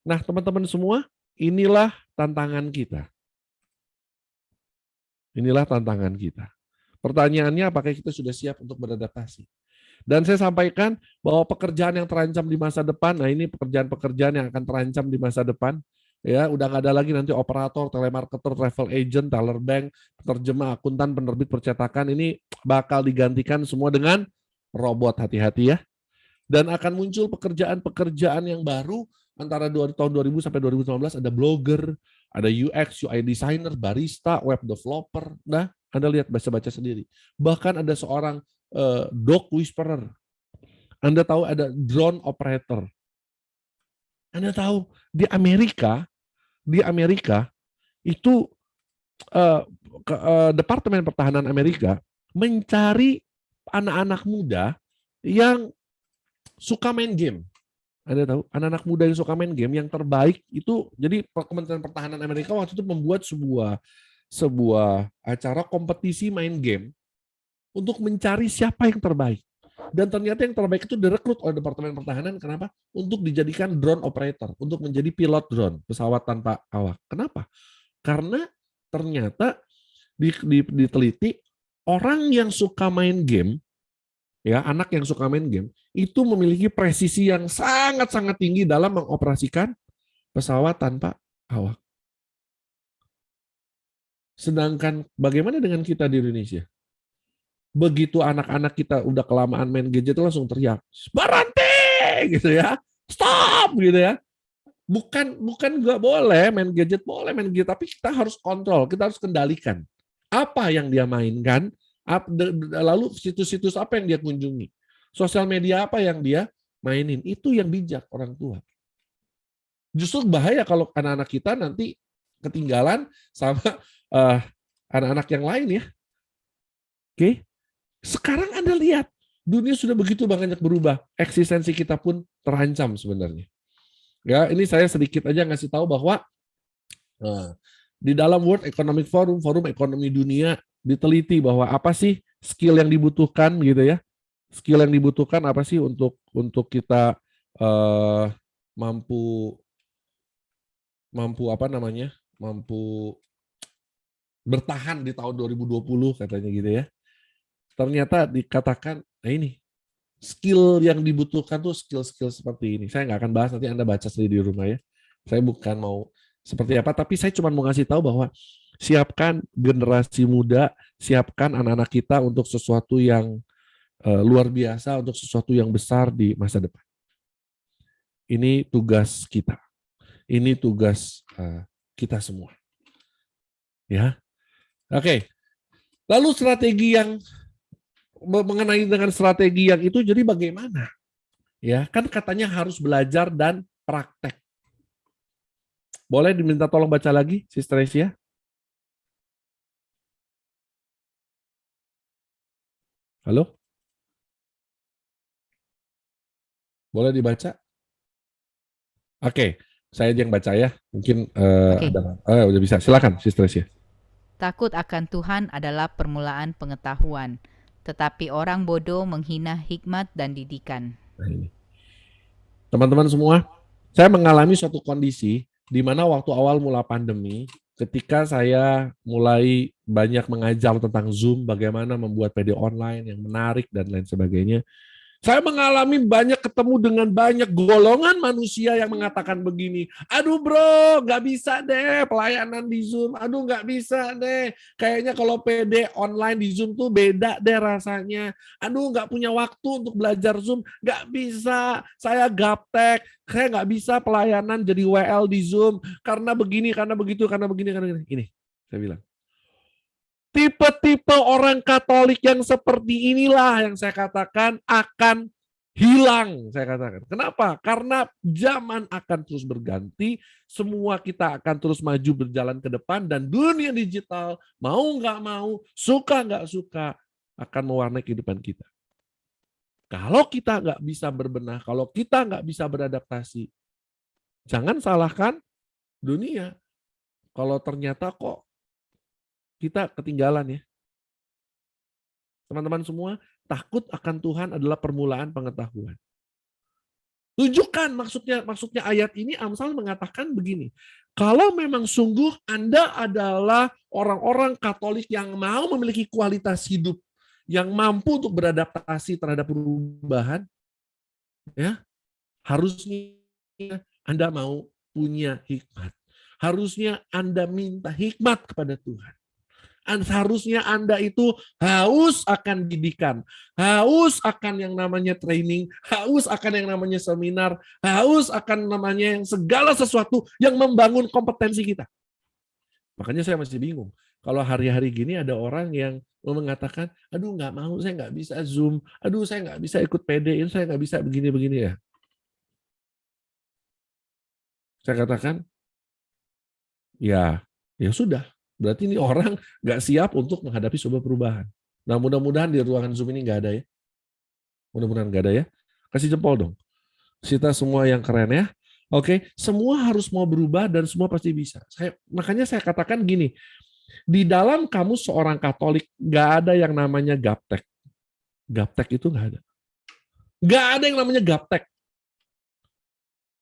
Nah, teman-teman semua, inilah tantangan kita. Pertanyaannya, apakah kita sudah siap untuk beradaptasi? Dan saya sampaikan bahwa pekerjaan yang terancam di masa depan, nah ini pekerjaan-pekerjaan yang akan terancam di masa depan, ya udah nggak ada lagi nanti operator, telemarketer, travel agent, teller bank, penerjemah, akuntan, penerbit percetakan, ini bakal digantikan semua dengan robot, hati-hati ya. Dan akan muncul pekerjaan-pekerjaan yang baru antara tahun 2000 sampai 2019, ada blogger, ada UX, UI designer, barista, web developer. Nah, Anda lihat, baca-baca sendiri. Bahkan ada seorang dog whisperer. Anda tahu ada drone operator. Anda tahu di Amerika itu Departemen Pertahanan Amerika mencari anak-anak muda yang suka main game. Anda tahu, anak-anak muda yang suka main game yang terbaik itu, jadi Kementerian Pertahanan Amerika waktu itu membuat sebuah acara kompetisi main game untuk mencari siapa yang terbaik. Dan ternyata yang terbaik itu direkrut oleh Departemen Pertahanan. Kenapa? Untuk dijadikan drone operator, untuk menjadi pilot drone, pesawat tanpa awak. Kenapa? Karena ternyata diteliti, orang yang suka main game, ya anak yang suka main game, itu memiliki presisi yang sangat-sangat tinggi dalam mengoperasikan pesawat tanpa awak. Sedangkan bagaimana dengan kita di Indonesia? Begitu anak-anak kita udah kelamaan main gadget itu langsung teriak, berhenti gitu ya, stop gitu ya. Bukan nggak boleh main gadget, boleh main gadget, tapi kita harus kontrol, kita harus kendalikan apa yang dia mainkan, lalu situs-situs apa yang dia kunjungi, sosial media apa yang dia mainin, itu yang bijak orang tua. Justru bahaya kalau anak-anak kita nanti ketinggalan sama anak-anak yang lain ya. Oke. Sekarang Anda lihat, dunia sudah begitu banyak berubah, eksistensi kita pun terancam sebenarnya. Ya, ini saya sedikit aja ngasih tahu bahwa di dalam World Economic Forum, Forum Ekonomi Dunia, diteliti bahwa apa sih skill yang dibutuhkan gitu ya. Skill yang dibutuhkan apa sih untuk kita mampu bertahan di tahun 2020 katanya gitu ya. Ternyata dikatakan, nah ini, skill yang dibutuhkan tuh skill-skill seperti ini. Saya nggak akan bahas, nanti Anda baca sendiri di rumah ya. Saya bukan mau seperti apa, tapi saya cuma mau ngasih tahu bahwa siapkan generasi muda, siapkan anak-anak kita untuk sesuatu yang luar biasa, untuk sesuatu yang besar di masa depan. Ini tugas kita. Ini tugas kita semua. Ya. Oke. Lalu strategi yang mengenai dengan strategi yang itu, jadi bagaimana? Ya, kan katanya harus belajar dan praktek. Boleh diminta tolong baca lagi, Sister Asia? Halo? Boleh dibaca? Oke, saya aja yang baca ya. Mungkin udah bisa. Silakan, Sister Asia.
Takut akan Tuhan adalah permulaan pengetahuan, tetapi orang bodoh menghina hikmat dan didikan.
Nah, ini. Teman-teman semua, saya mengalami suatu kondisi di mana waktu awal mula pandemi, ketika saya mulai banyak mengajar tentang Zoom, bagaimana membuat PD online yang menarik dan lain sebagainya, saya mengalami banyak ketemu dengan banyak golongan manusia yang mengatakan begini, aduh bro, nggak bisa deh pelayanan di Zoom, aduh nggak bisa deh, kayaknya kalau PD online di Zoom tuh beda deh rasanya, aduh nggak punya waktu untuk belajar Zoom, nggak bisa, saya gaptek, saya nggak bisa pelayanan jadi WL di Zoom, karena begini, karena begitu, karena begini, karena begini. Ini, saya bilang. Tipe-tipe orang Katolik yang seperti inilah yang saya katakan akan hilang, saya katakan. Kenapa? Karena zaman akan terus berganti, semua kita akan terus maju berjalan ke depan, dan dunia digital, mau nggak mau, suka nggak suka, akan mewarnai kehidupan kita. Kalau kita nggak bisa berbenah, kalau kita nggak bisa beradaptasi, jangan salahkan dunia. Kalau ternyata kok kita ketinggalan ya. Teman-teman semua, takut akan Tuhan adalah permulaan pengetahuan. Tunjukkan maksudnya ayat ini Amsal mengatakan begini. Kalau memang sungguh Anda adalah orang-orang Katolik yang mau memiliki kualitas hidup yang mampu untuk beradaptasi terhadap perubahan, ya, harusnya Anda mau punya hikmat. Harusnya Anda minta hikmat kepada Tuhan. Seharusnya Anda itu haus akan didikan, haus akan yang namanya training, haus akan yang namanya seminar, haus akan namanya yang segala sesuatu yang membangun kompetensi kita. Makanya saya masih bingung. Kalau hari-hari gini ada orang yang mengatakan, aduh nggak mau, saya nggak bisa Zoom, aduh saya nggak bisa ikut PD, saya nggak bisa begini-begini ya. Saya katakan, ya sudah. Berarti ini orang nggak siap untuk menghadapi sebuah perubahan. Nah mudah-mudahan di ruangan Zoom ini nggak ada ya. Mudah-mudahan nggak ada ya. Kasih jempol dong. Kita semua yang keren ya. Oke, semua harus mau berubah dan semua pasti bisa. Makanya saya katakan gini, di dalam kamu seorang Katolik nggak ada yang namanya gaptek. Gaptek itu nggak ada. Nggak ada yang namanya gaptek.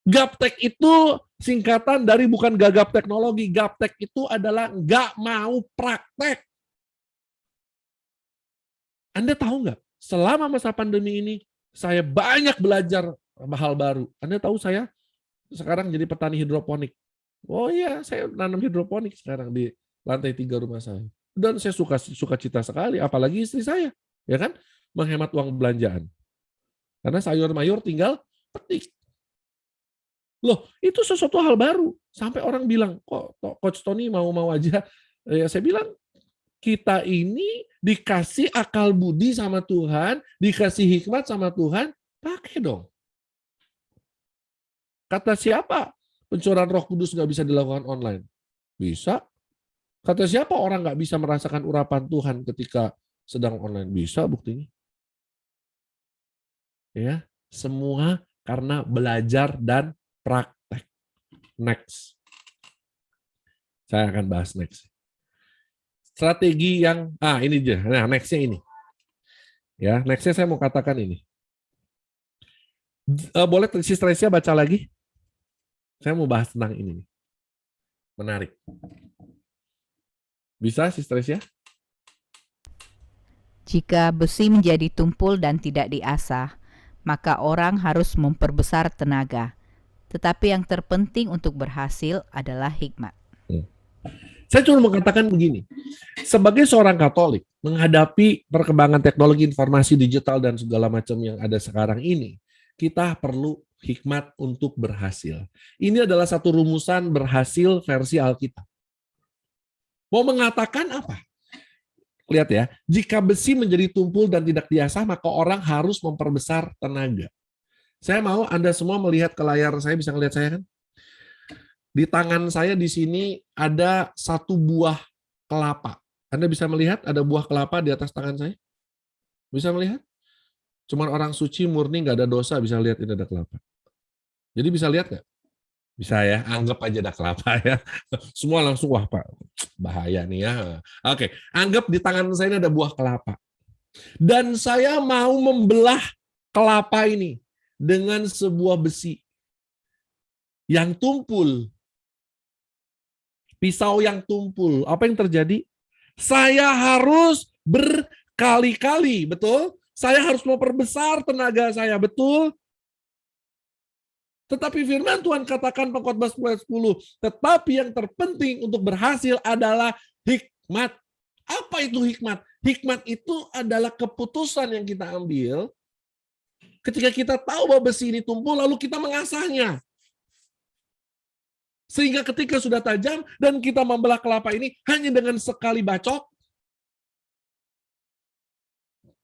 Gaptek itu singkatan dari bukan gagap teknologi. Gaptek itu adalah nggak mau praktek. Anda tahu nggak? Selama masa pandemi ini, saya banyak belajar hal baru. Anda tahu saya sekarang jadi petani hidroponik. Oh iya, saya nanam hidroponik sekarang di lantai 3 rumah saya. Dan saya suka cita sekali, apalagi istri saya, ya kan, menghemat uang belanjaan. Karena sayur mayur tinggal petik. Loh, itu sesuatu hal baru. Sampai orang bilang, kok Coach Tony mau-mau aja. Ya, saya bilang, kita ini dikasih akal budi sama Tuhan, dikasih hikmat sama Tuhan, pakai dong. Kata siapa pencurahan Roh Kudus nggak bisa dilakukan online? Bisa. Kata siapa orang nggak bisa merasakan urapan Tuhan ketika sedang online? Bisa buktinya. Ya, semua karena belajar dan praktek. Next. Saya akan bahas next. Strategi yang, ini dia. Nah, nextnya ini. Ya, nextnya saya mau katakan ini. Boleh Sister baca lagi? Saya mau bahas tentang ini. Menarik. Bisa, Sister?
Jika besi menjadi tumpul dan tidak diasah, maka orang harus memperbesar tenaga. Tetapi yang terpenting untuk berhasil adalah hikmat.
Saya cuma mengatakan begini, sebagai seorang Katolik, menghadapi perkembangan teknologi informasi digital dan segala macam yang ada sekarang ini, kita perlu hikmat untuk berhasil. Ini adalah satu rumusan berhasil versi Alkitab. Mau mengatakan apa? Lihat ya, jika besi menjadi tumpul dan tidak diasah, maka orang harus memperbesar tenaga. Saya mau Anda semua melihat ke layar saya, bisa melihat saya kan? Di tangan saya di sini ada satu buah kelapa. Anda bisa melihat ada buah kelapa di atas tangan saya? Bisa melihat? Cuman orang suci murni nggak ada dosa bisa lihat ini ada kelapa. Jadi bisa lihat nggak? Bisa ya, anggap aja ada kelapa ya. Semua langsung, wah Pak, bahaya nih ya. Oke, anggap di tangan saya ini ada buah kelapa. Dan saya mau membelah kelapa ini dengan sebuah besi yang tumpul. pisau yang tumpul. Apa yang terjadi? Saya harus berkali-kali, betul? Saya harus memperbesar tenaga saya, betul? Tetapi firman Tuhan katakan Pengkhotbah 10:10, tetapi yang terpenting untuk berhasil adalah hikmat. Apa itu hikmat? Hikmat itu adalah keputusan yang kita ambil ketika kita tahu bahwa besi ini tumpul, lalu kita mengasahnya. Sehingga ketika sudah tajam dan kita membelah kelapa ini hanya dengan sekali bacok,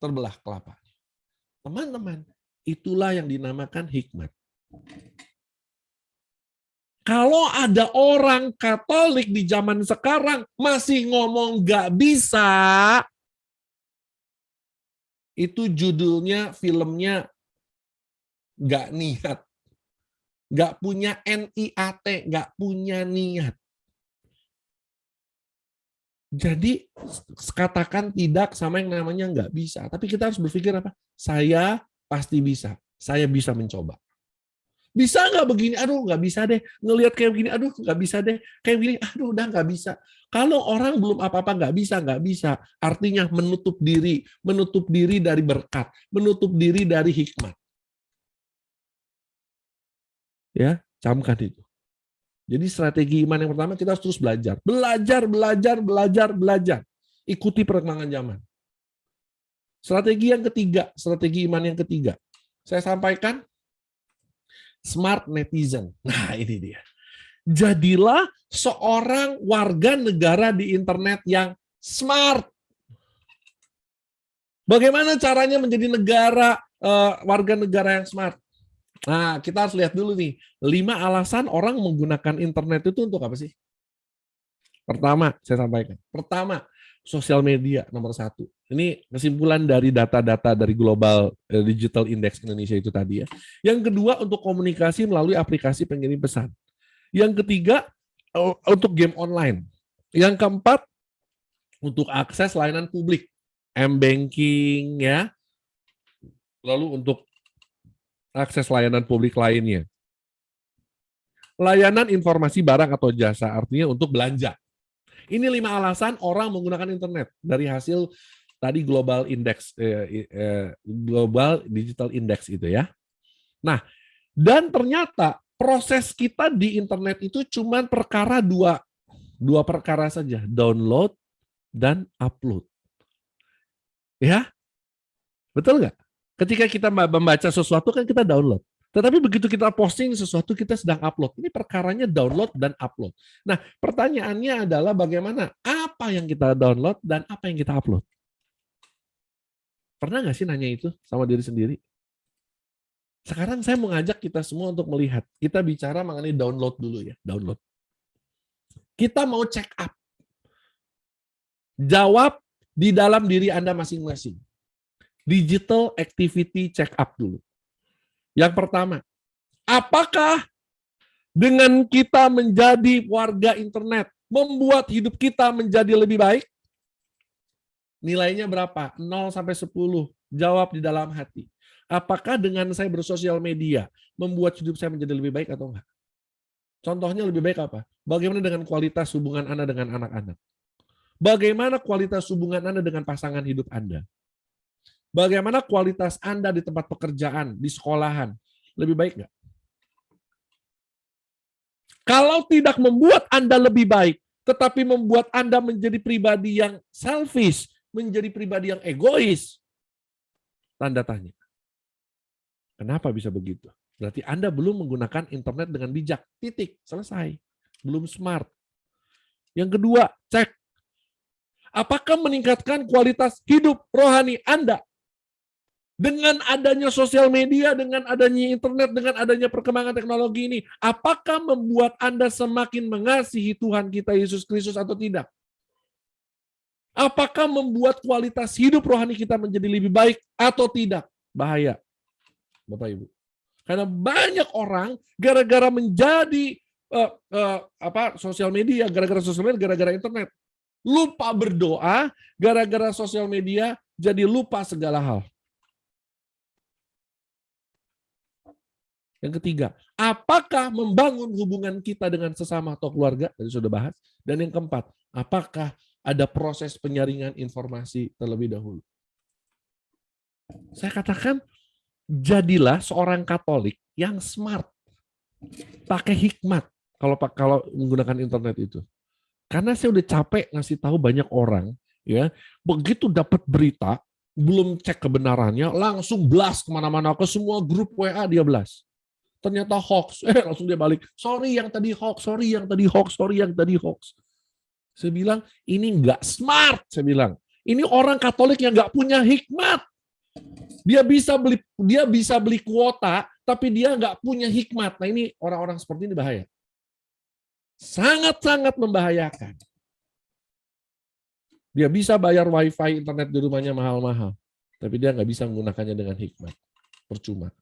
terbelah kelapa. Teman-teman, itulah yang dinamakan hikmat. Kalau ada orang Katolik di zaman sekarang masih ngomong nggak bisa, itu judulnya filmnya nggak niat. Nggak punya NIAT, nggak punya niat. Jadi katakan tidak sama yang namanya nggak bisa. Tapi kita harus berpikir apa? Saya pasti bisa. Saya bisa mencoba. Bisa nggak begini? Aduh, nggak bisa deh. Ngelihat kayak begini, aduh, nggak bisa deh. Kayak begini, aduh, udah nggak bisa. Kalau orang belum apa-apa nggak bisa. Artinya menutup diri dari berkat, menutup diri dari hikmat. Ya, camkan itu. Jadi strategi iman yang pertama kita harus terus belajar. Belajar. Ikuti perkembangan zaman. Strategi iman yang ketiga. Saya sampaikan smart netizen. Nah, ini dia. Jadilah seorang warga negara di internet yang smart. Bagaimana caranya menjadi warga negara yang smart? Nah, kita harus lihat dulu nih. 5 alasan orang menggunakan internet itu untuk apa sih? Pertama, saya sampaikan. Pertama, sosial media nomor 1. Ini kesimpulan dari data-data dari Global Digital Index Indonesia itu tadi ya. Yang kedua, untuk komunikasi melalui aplikasi pengirim pesan. Yang ketiga, untuk game online. Yang keempat, untuk akses layanan publik. M-banking ya. Lalu untuk akses layanan publik lainnya. Layanan informasi barang atau jasa, artinya untuk belanja. Ini 5 alasan orang menggunakan internet dari hasil tadi Global Digital Index itu ya. Nah, dan ternyata proses kita di internet itu cuma perkara dua perkara saja, download dan upload. Ya, betul nggak? Ketika kita membaca sesuatu kan kita download. Tetapi begitu kita posting sesuatu kita sedang upload. Ini perkaranya download dan upload. Nah, pertanyaannya adalah bagaimana apa yang kita download dan apa yang kita upload? Pernah nggak sih nanya itu sama diri sendiri? Sekarang saya mengajak kita semua untuk melihat. Kita bicara mengenai download dulu ya, download. Kita mau check up. Jawab di dalam diri Anda masing-masing. Digital activity check up dulu. Yang pertama, apakah dengan kita menjadi warga internet membuat hidup kita menjadi lebih baik? Nilainya berapa? 0 sampai 10. Jawab di dalam hati. Apakah dengan saya bersosial media membuat hidup saya menjadi lebih baik atau enggak? Contohnya lebih baik apa? Bagaimana dengan kualitas hubungan Anda dengan anak-anak? Bagaimana kualitas hubungan Anda dengan pasangan hidup Anda? Bagaimana kualitas Anda di tempat pekerjaan, di sekolahan? Lebih baik nggak? Kalau tidak membuat Anda lebih baik, tetapi membuat Anda menjadi pribadi yang selfish, menjadi pribadi yang egois, tanda tanya. Kenapa bisa begitu? Berarti Anda belum menggunakan internet dengan bijak. Titik. Selesai. Belum smart. Yang kedua, cek. Apakah meningkatkan kualitas hidup rohani Anda? Dengan adanya sosial media, dengan adanya internet, dengan adanya perkembangan teknologi ini, apakah membuat Anda semakin mengasihi Tuhan kita Yesus Kristus atau tidak? Apakah membuat kualitas hidup rohani kita menjadi lebih baik atau tidak? Bahaya, Bapak Ibu. Karena banyak orang gara-gara menjadi sosial media, gara-gara internet, lupa berdoa, gara-gara sosial media jadi lupa segala hal. Yang ketiga, apakah membangun hubungan kita dengan sesama atau keluarga? Tadi sudah bahas. Dan yang keempat, apakah ada proses penyaringan informasi terlebih dahulu? Saya katakan, jadilah seorang Katolik yang smart, pakai hikmat kalau menggunakan internet itu. Karena saya udah capek ngasih tahu banyak orang, ya begitu dapat berita, belum cek kebenarannya, langsung blast kemana-mana, ke semua grup WA dia blast. Ternyata hoax, langsung dia balik, sorry yang tadi hoax, sorry yang tadi hoax, sorry yang tadi hoax. Saya bilang, ini nggak smart, saya bilang. Ini orang Katolik yang nggak punya hikmat. Dia bisa beli kuota, tapi dia nggak punya hikmat. Nah ini orang-orang seperti ini bahaya. Sangat-sangat membahayakan. Dia bisa bayar wifi internet di rumahnya mahal-mahal, tapi dia nggak bisa menggunakannya dengan hikmat. Percuma.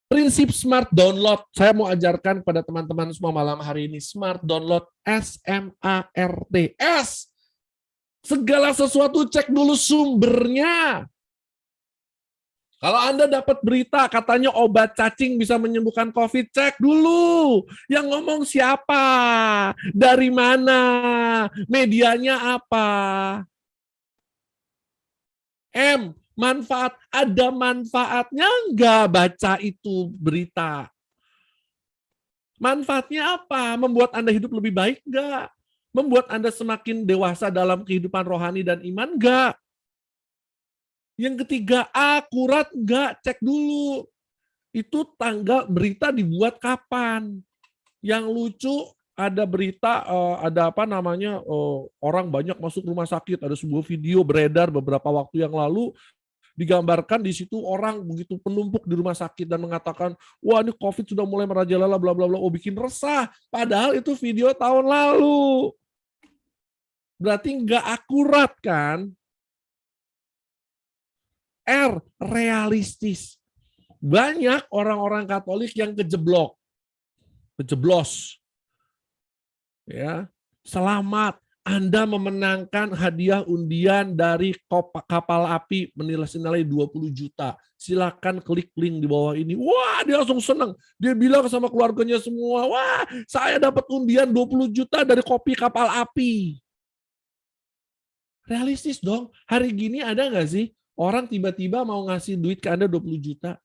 Prinsip smart download, saya mau ajarkan kepada teman-teman semua malam hari ini. Smart download, SMART. S. Segala sesuatu cek dulu sumbernya. Kalau Anda dapat berita katanya obat cacing bisa menyembuhkan COVID, cek dulu. Yang ngomong siapa? Dari mana? Medianya apa? M. Manfaat. Ada manfaatnya enggak baca itu berita? Manfaatnya apa? Membuat Anda hidup lebih baik enggak? Membuat Anda semakin dewasa dalam kehidupan rohani dan iman enggak? Yang ketiga, akurat enggak? Cek dulu. Itu tanggal berita dibuat kapan? Yang lucu ada berita ada apa namanya orang banyak masuk rumah sakit, ada sebuah video beredar beberapa waktu yang lalu, digambarkan di situ orang begitu penumpuk di rumah sakit dan mengatakan, wah ini COVID sudah mulai merajalela bla bla bla, oh bikin resah. Padahal itu video tahun lalu. Berarti nggak akurat kan? R, realistis. Banyak orang-orang Katolik yang kejeblos. Ya, selamat, Anda memenangkan hadiah undian dari kapal api senilai 20 juta. Silakan klik link di bawah ini. Wah, dia langsung senang. Dia bilang sama keluarganya semua, wah, saya dapat undian 20 juta dari kopi kapal api. Realistis dong. Hari gini ada nggak sih orang tiba-tiba mau ngasih duit ke Anda 20 juta?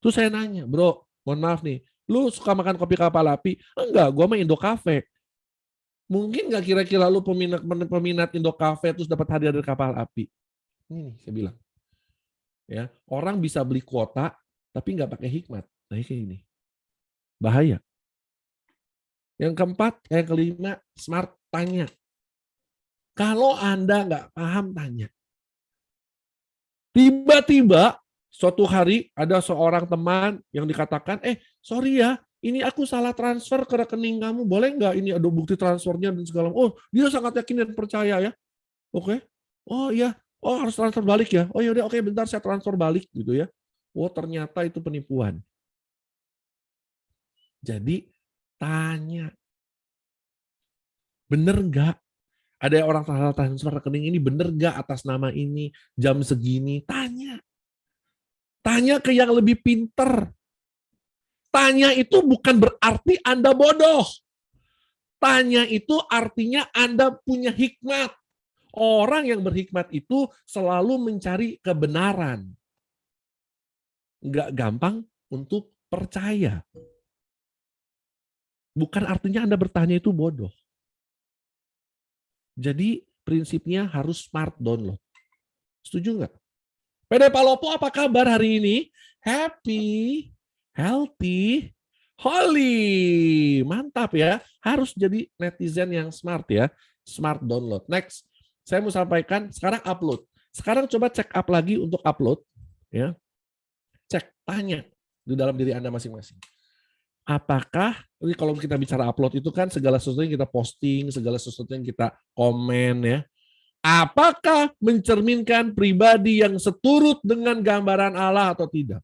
Terus saya nanya, bro, mohon maaf nih, lu suka makan kopi kapal api? Enggak, gue mah Indo Cafe. Mungkin nggak kira-kira lu peminat Indo Cafe terus dapat hadiah dari kapal api? Ini saya bilang. Ya, orang bisa beli kuota tapi nggak pakai hikmat. Nah, kayak ini. Bahaya. Yang keempat, yang kelima, smart, tanya. Kalau Anda nggak paham, tanya. Tiba-tiba suatu hari ada seorang teman yang dikatakan, sorry ya, ini aku salah transfer ke rekening kamu, boleh nggak ini ada bukti transfernya dan segala macam. Oh, dia sangat yakin dan percaya ya. Oke. Oh iya, oh harus transfer balik ya. Oh yaudah, oke, bentar saya transfer balik gitu ya. Oh ternyata itu penipuan. Jadi tanya, bener nggak? Ada orang salah transfer rekening ini, bener nggak atas nama ini, jam segini? Tanya. Tanya ke yang lebih pinter. Tanya itu bukan berarti Anda bodoh. Tanya itu artinya Anda punya hikmat. Orang yang berhikmat itu selalu mencari kebenaran. Nggak gampang untuk percaya. Bukan artinya Anda bertanya itu bodoh. Jadi prinsipnya harus smart download. Setuju nggak? PD Palopo apa kabar hari ini? Happy, healthy, holy. Mantap ya. Harus jadi netizen yang smart ya. Smart download. Next, saya mau sampaikan sekarang upload. Sekarang coba check up lagi untuk upload. Ya. Cek, tanya di dalam diri Anda masing-masing. Apakah, ini kalau kita bicara upload itu kan segala sesuatu yang kita posting, segala sesuatu yang kita komen ya. Apakah mencerminkan pribadi yang seturut dengan gambaran Allah atau tidak?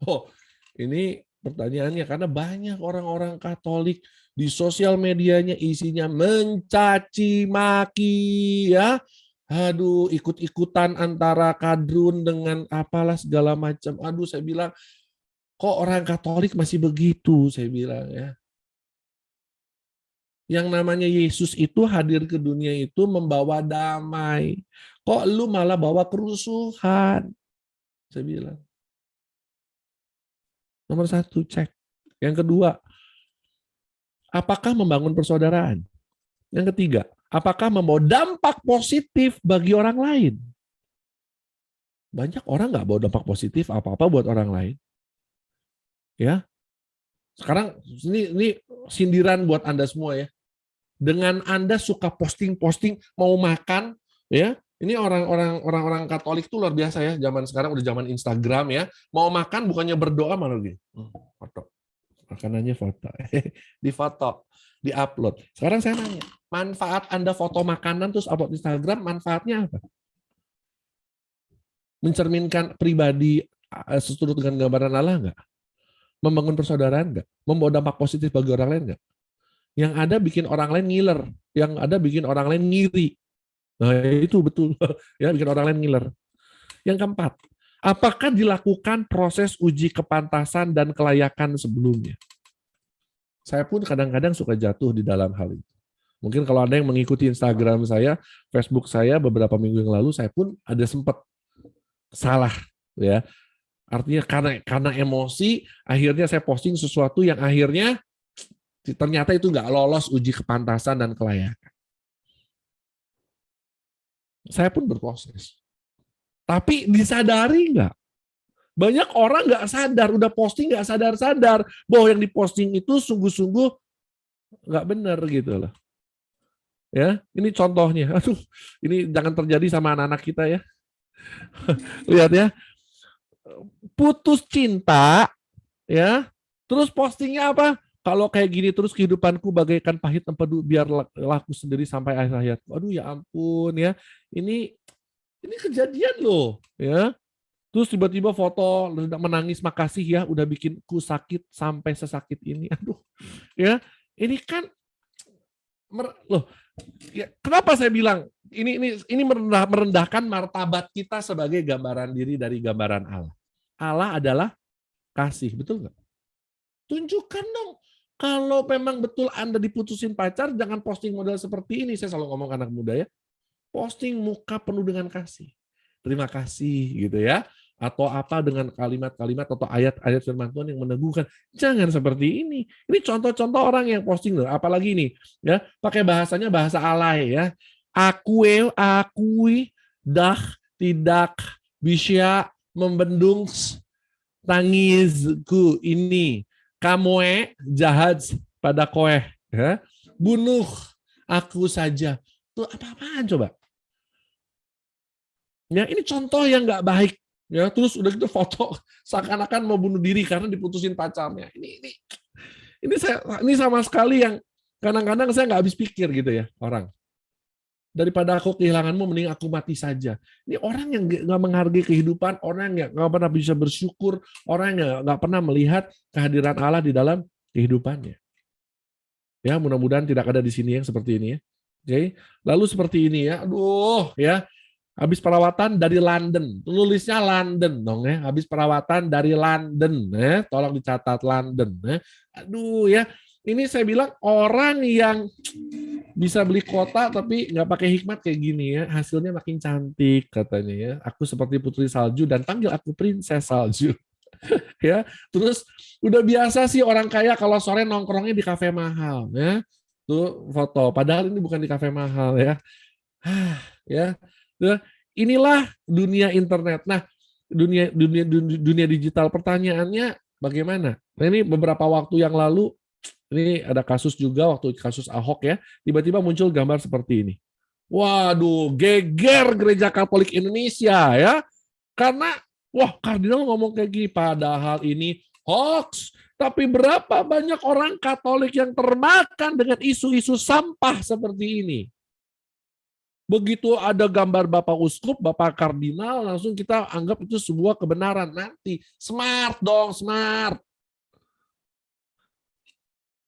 Oh, ini pertanyaannya karena banyak orang-orang Katolik di sosial medianya isinya mencaci maki ya. Aduh, ikut-ikutan antara kadrun dengan apalah segala macam. Aduh, saya bilang Kok orang Katolik masih begitu, saya bilang ya. Yang namanya Yesus itu hadir ke dunia itu membawa damai. Kok lu malah bawa kerusuhan? Saya bilang. Nomor satu, cek. Yang kedua, apakah membangun persaudaraan? Yang ketiga, apakah membawa dampak positif bagi orang lain? Banyak orang nggak bawa dampak positif apa-apa buat orang lain. Ya, sekarang ini sindiran buat Anda semua ya. Dengan Anda suka posting-posting mau makan, ya, ini orang-orang Katolik tuh luar biasa ya. Zaman sekarang udah zaman Instagram ya. Mau makan bukannya berdoa malah gini. Foto. Makanannya foto. Di foto, di-upload. Sekarang saya nanya, manfaat Anda foto makanan terus upload Instagram, manfaatnya apa? Mencerminkan pribadi seturut dengan gambaran Allah nggak? Membangun persaudaraan nggak? Membawa dampak positif bagi orang lain nggak? Yang ada bikin orang lain ngiler, yang ada bikin orang lain ngiri. Nah itu betul, ya bikin orang lain ngiler. Yang keempat, apakah dilakukan proses uji kepantasan dan kelayakan sebelumnya? Saya pun kadang-kadang suka jatuh di dalam hal itu. Mungkin kalau Anda yang mengikuti Instagram saya, Facebook saya beberapa minggu yang lalu, saya pun ada sempat salah, ya. Artinya karena emosi, akhirnya saya posting sesuatu yang akhirnya ternyata itu nggak lolos uji kepantasan dan kelayakan. Saya pun berproses. Tapi disadari nggak? Banyak orang nggak sadar, udah posting nggak sadar-sadar bahwa yang diposting itu sungguh-sungguh nggak benar gitu loh. Ya, ini contohnya. Aduh, ini jangan terjadi sama anak-anak kita ya. Lihat ya, putus cinta, ya. Terus postingnya apa? Kalau kayak gini terus kehidupanku bagaikan pahit empedu, biar laku sendiri sampai akhir hayat. Aduh ya ampun ya. Ini kejadian loh, ya. Terus tiba-tiba foto menangis makasih ya udah bikinku sakit sampai sesakit ini. Aduh. Ya, ini kan loh. Ya, kenapa saya bilang ini merendahkan martabat kita sebagai gambaran diri dari gambaran Allah. Allah adalah kasih, betul nggak? Tunjukkan dong. Kalau memang betul Anda diputusin pacar, jangan posting model seperti ini. Saya selalu ngomong ke anak muda ya. Posting muka penuh dengan kasih. Terima kasih gitu ya. Atau apa dengan kalimat-kalimat atau ayat-ayat firman Tuhan yang meneguhkan. Jangan seperti ini. Ini contoh-contoh orang yang posting loh. Apalagi ini ya, pakai bahasanya bahasa alay ya. Akui, dah, tidak bisa membendung tangisku ini. Kamoe jahat pada koe. Ya. Bunuh aku saja. Itu apa-apaan coba? Ya, ini contoh yang nggak baik. Ya, terus udah gitu foto seakan-akan mau bunuh diri karena diputusin pacarnya. Ini sama sekali yang kadang-kadang saya nggak habis pikir gitu ya orang. Daripada aku kehilanganmu, mending aku mati saja. Ini orang yang nggak menghargai kehidupan, orang yang nggak pernah bisa bersyukur, orang yang nggak pernah melihat kehadiran Allah di dalam kehidupannya. Ya, mudah-mudahan tidak ada di sini yang seperti ini ya. Oke, lalu seperti ini ya, aduh ya, habis perawatan dari London, tulisnya London dong ya, habis perawatan dari London ya, tolong dicatat London ya. Aduh ya, ini saya bilang orang yang bisa beli kota tapi nggak pakai hikmat kayak gini ya, hasilnya makin cantik katanya ya. Aku seperti putri salju dan panggil aku princess salju. Ya, terus udah biasa sih orang kaya kalau sore nongkrongnya di kafe mahal ya. Tuh foto, padahal ini bukan di kafe mahal ya. Ya. Inilah dunia internet. Nah, dunia digital, pertanyaannya bagaimana? Nah, ini beberapa waktu yang lalu ini ada kasus juga waktu kasus Ahok ya, tiba-tiba muncul gambar seperti ini. Waduh, geger Gereja Katolik Indonesia ya. Karena wah, kardinal ngomong kayak gini, padahal ini hoax. Tapi berapa banyak orang Katolik yang termakan dengan isu-isu sampah seperti ini. Begitu ada gambar Bapak Uskup, Bapak Kardinal, langsung kita anggap itu sebuah kebenaran. Nanti, smart dong, smart.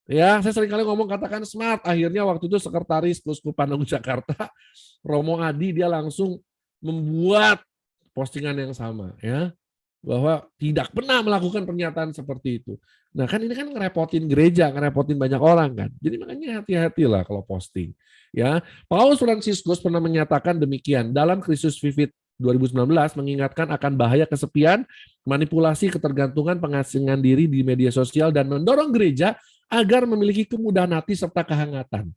Ya, saya seringkali ngomong katakan smart. Akhirnya waktu itu Sekretaris Keuskupan Agung Jakarta, Romo Adi, dia langsung membuat postingan yang sama. Ya, bahwa tidak pernah melakukan pernyataan seperti itu. Nah kan ini kan ngerepotin gereja, ngerepotin banyak orang kan. Jadi makanya hati-hatilah kalau posting. Ya, Paus Fransiskus pernah menyatakan demikian dalam Kristus Vivit 2019 mengingatkan akan bahaya kesepian, manipulasi, ketergantungan, pengasingan diri di media sosial dan mendorong gereja agar memiliki kemudahan hati serta kehangatan.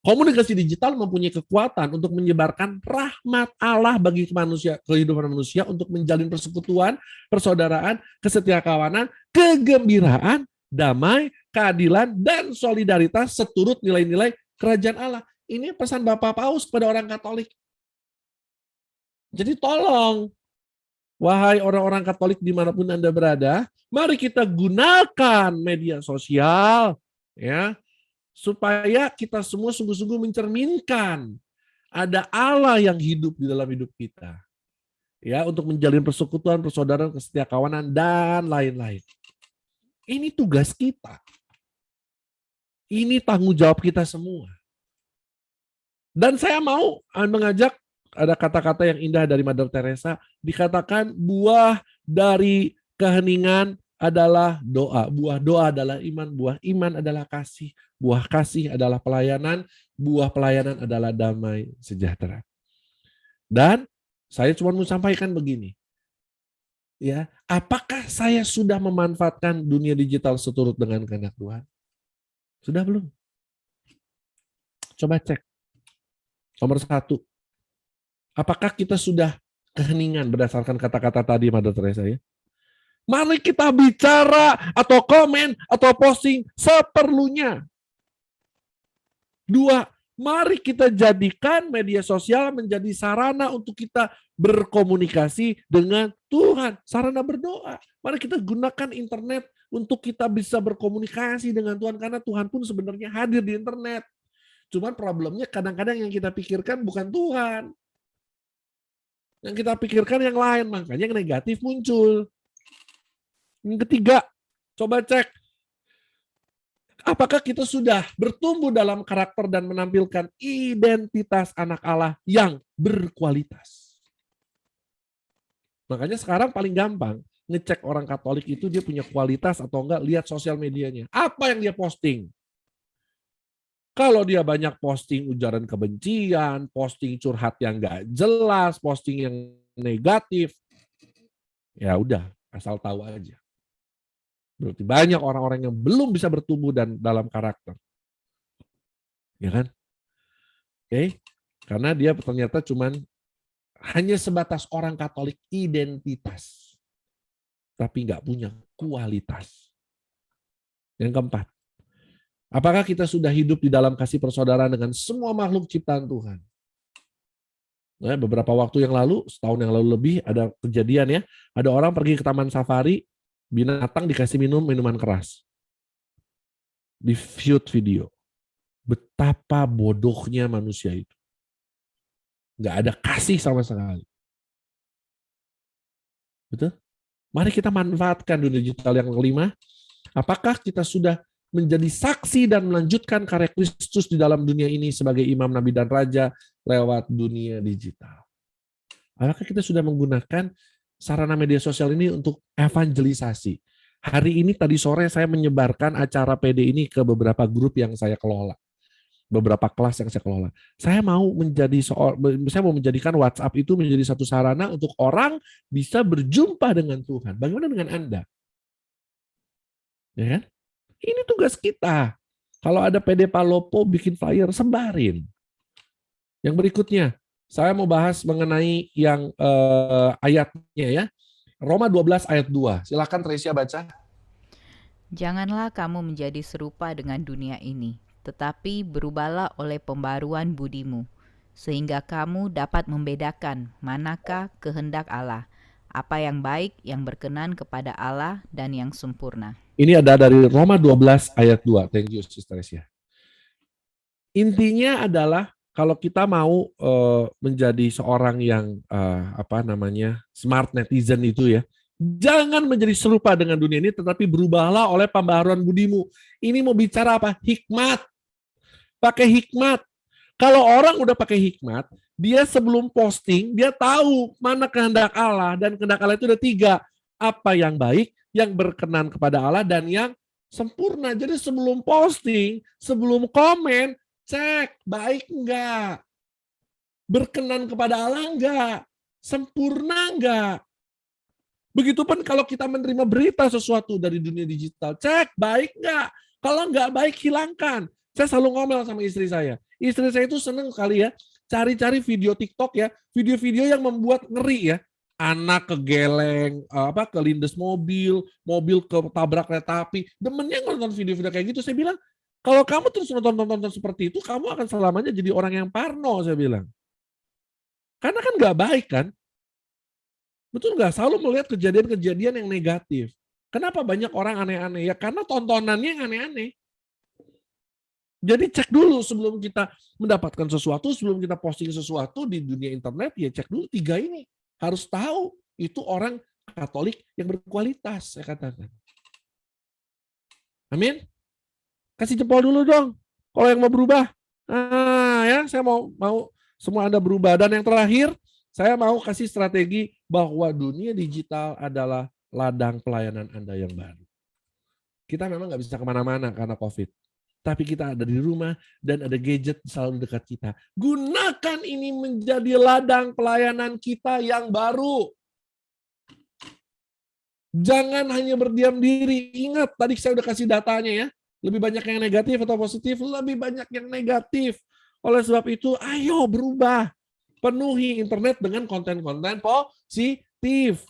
Komunikasi digital mempunyai kekuatan untuk menyebarkan rahmat Allah bagi manusia, kehidupan manusia untuk menjalin persekutuan, persaudaraan, kesetiakawanan, kegembiraan, damai, keadilan, dan solidaritas seturut nilai-nilai kerajaan Allah. Ini pesan Bapak Paus kepada orang Katolik. Jadi tolong, wahai orang-orang Katolik dimanapun Anda berada, mari kita gunakan media sosial, ya, supaya kita semua sungguh-sungguh mencerminkan ada Allah yang hidup di dalam hidup kita. Ya, untuk menjalin persekutuan, persaudaraan, kesetiakawanan, dan lain-lain. Ini tugas kita. Ini tanggung jawab kita semua. Dan saya mau mengajak, ada kata-kata yang indah dari Mother Teresa, dikatakan buah dari keheningan adalah doa. Buah doa adalah iman, buah iman adalah kasih, buah kasih adalah pelayanan, buah pelayanan adalah damai sejahtera. Dan saya cuma mau sampaikan begini. Ya, apakah saya sudah memanfaatkan dunia digital seturut dengan kehendak Tuhan? Sudah belum? Coba cek. Nomor 1. Apakah kita sudah keheningan berdasarkan kata-kata tadi Mother Teresa ya? Mari kita bicara atau komen atau posting seperlunya. 2, mari kita jadikan media sosial menjadi sarana untuk kita berkomunikasi dengan Tuhan, sarana berdoa. Mari kita gunakan internet untuk kita bisa berkomunikasi dengan Tuhan, karena Tuhan pun sebenarnya hadir di internet. Cuman problemnya kadang-kadang yang kita pikirkan bukan Tuhan. Yang kita pikirkan yang lain, makanya yang negatif muncul. Yang 3, coba cek. Apakah kita sudah bertumbuh dalam karakter dan menampilkan identitas anak Allah yang berkualitas? Makanya sekarang paling gampang ngecek orang Katolik itu dia punya kualitas atau enggak, lihat sosial medianya. Apa yang dia posting? Kalau dia banyak posting ujaran kebencian, posting curhat yang enggak jelas, posting yang negatif, ya udah, asal tahu aja. Berarti banyak orang-orang yang belum bisa bertumbuh dan dalam karakter. Ya kan? Oke. Karena dia ternyata cuman hanya sebatas orang Katolik identitas. Tapi nggak punya kualitas. Yang 4. Apakah kita sudah hidup di dalam kasih persaudaraan dengan semua makhluk ciptaan Tuhan? Nah, beberapa waktu yang lalu, setahun yang lalu lebih, ada kejadian ya. Ada orang pergi ke taman safari, binatang dikasih minum minuman keras. Di shoot video. Betapa bodohnya manusia itu. Nggak ada kasih sama sekali. Betul? Mari kita manfaatkan dunia digital yang 5. Apakah kita sudah menjadi saksi dan melanjutkan karya Kristus di dalam dunia ini sebagai imam, nabi, dan raja lewat dunia digital? Apakah kita sudah menggunakan sarana media sosial ini untuk evangelisasi? Hari ini tadi sore saya menyebarkan acara PD ini ke beberapa grup yang saya kelola. Beberapa kelas yang saya kelola. Saya mau menjadikan WhatsApp itu menjadi satu sarana untuk orang bisa berjumpa dengan Tuhan. Bagaimana dengan Anda? Ya kan? Ini tugas kita. Kalau ada PD Palopo bikin flyer, sebarin. Yang berikutnya, saya mau bahas mengenai yang ayatnya ya. Roma 12 ayat 2. Silakan Tresia baca.
Janganlah kamu menjadi serupa dengan dunia ini, tetapi berubahlah oleh pembaruan budimu, sehingga kamu dapat membedakan manakah kehendak Allah, apa yang baik, yang berkenan kepada Allah, dan yang sempurna.
Ini ada dari Roma 12 ayat 2. Thank you, Sister Tresia. Intinya adalah kalau kita mau menjadi seorang yang smart netizen itu ya, jangan menjadi serupa dengan dunia ini, tetapi berubahlah oleh pembaharuan budimu. Ini mau bicara apa? Hikmat. Pakai hikmat. Kalau orang udah pakai hikmat, Dia sebelum posting, dia tahu mana kehendak Allah, dan kehendak Allah itu ada 3. Apa yang baik, yang berkenan kepada Allah, dan yang sempurna. Jadi sebelum posting, sebelum komen, cek baik enggak, berkenan kepada Allah enggak, sempurna enggak. Begitupun kalau kita menerima berita sesuatu dari dunia digital, cek baik enggak. Kalau enggak baik, hilangkan. Saya selalu ngomel sama istri saya. Istri saya itu seneng kali ya, cari-cari video TikTok ya, video-video yang membuat ngeri ya. Anak kegeleng, kelindes mobil, mobil ketabrak kereta api. Demennya nonton video-video kayak gitu. Saya bilang, kalau kamu terus nonton seperti itu, kamu akan selamanya jadi orang yang parno, saya bilang. Karena kan nggak baik kan? Betul nggak? Selalu melihat kejadian-kejadian yang negatif. Kenapa banyak orang aneh-aneh? Ya karena tontonannya yang aneh-aneh. Jadi cek dulu sebelum kita mendapatkan sesuatu, sebelum kita posting sesuatu di dunia internet, ya cek dulu 3 ini. Harus tahu itu orang Katolik yang berkualitas, saya katakan. Amin. Kasih jempol dulu dong. Kalau yang mau berubah, ya saya mau semua Anda berubah. Dan yang terakhir, saya mau kasih strategi bahwa dunia digital adalah ladang pelayanan Anda yang baru. Kita memang nggak bisa kemana-mana karena COVID. Tapi kita ada di rumah dan ada gadget selalu dekat kita. Gunakan ini menjadi ladang pelayanan kita yang baru. Jangan hanya berdiam diri. Ingat, tadi saya udah kasih datanya ya. Lebih banyak yang negatif atau positif? Lebih banyak yang negatif. Oleh sebab itu, ayo berubah. Penuhi internet dengan konten-konten positif.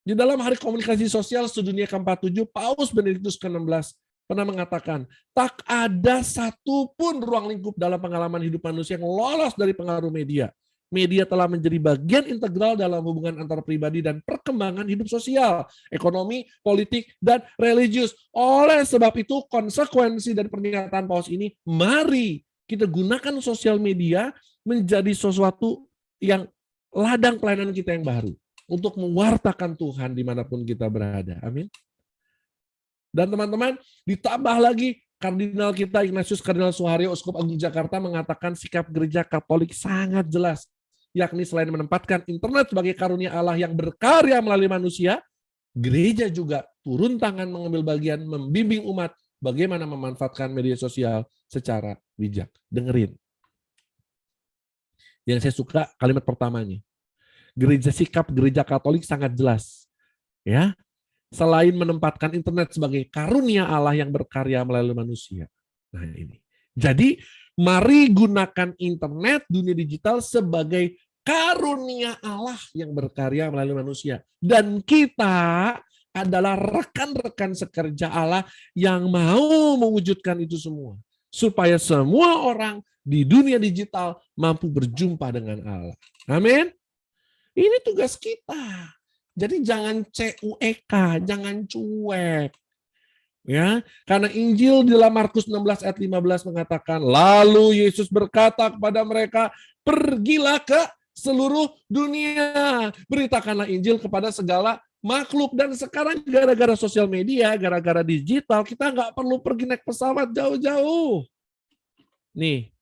Di dalam Hari Komunikasi Sosial Sedunia ke-47, Paus Benediktus ke-16 pernah mengatakan, tak ada satupun ruang lingkup dalam pengalaman hidup manusia yang lolos dari pengaruh media. Media telah menjadi bagian integral dalam hubungan antar pribadi dan perkembangan hidup sosial, ekonomi, politik, dan religius. Oleh sebab itu, konsekuensi dari pernyataan Paus ini, mari kita gunakan sosial media menjadi sesuatu yang ladang pelayanan kita yang baru untuk mewartakan Tuhan dimanapun kita berada. Amin. Dan teman-teman, ditambah lagi kardinal kita Ignatius Kardinal Suharyo, Uskup Agung Jakarta, mengatakan sikap gereja Katolik sangat jelas, yakni selain menempatkan internet sebagai karunia Allah yang berkarya melalui manusia, gereja juga turun tangan mengambil bagian membimbing umat bagaimana memanfaatkan media sosial secara bijak. Dengerin. Yang saya suka kalimat pertamanya. Sikap gereja Katolik sangat jelas. Ya. Selain menempatkan internet sebagai karunia Allah yang berkarya melalui manusia. Nah ini. Jadi mari gunakan internet, dunia digital sebagai karunia Allah yang berkarya melalui manusia. Dan kita adalah rekan-rekan sekerja Allah yang mau mewujudkan itu semua. Supaya semua orang di dunia digital mampu berjumpa dengan Allah. Amin. Ini tugas kita. Jadi jangan cuek, jangan cuek. Ya, karena Injil di dalam Markus 16 ayat 15 mengatakan, lalu Yesus berkata kepada mereka, pergilah ke seluruh dunia, beritakanlah Injil kepada segala makhluk. Dan sekarang gara-gara sosial media, gara-gara digital, kita nggak perlu pergi naik pesawat jauh-jauh. Nih,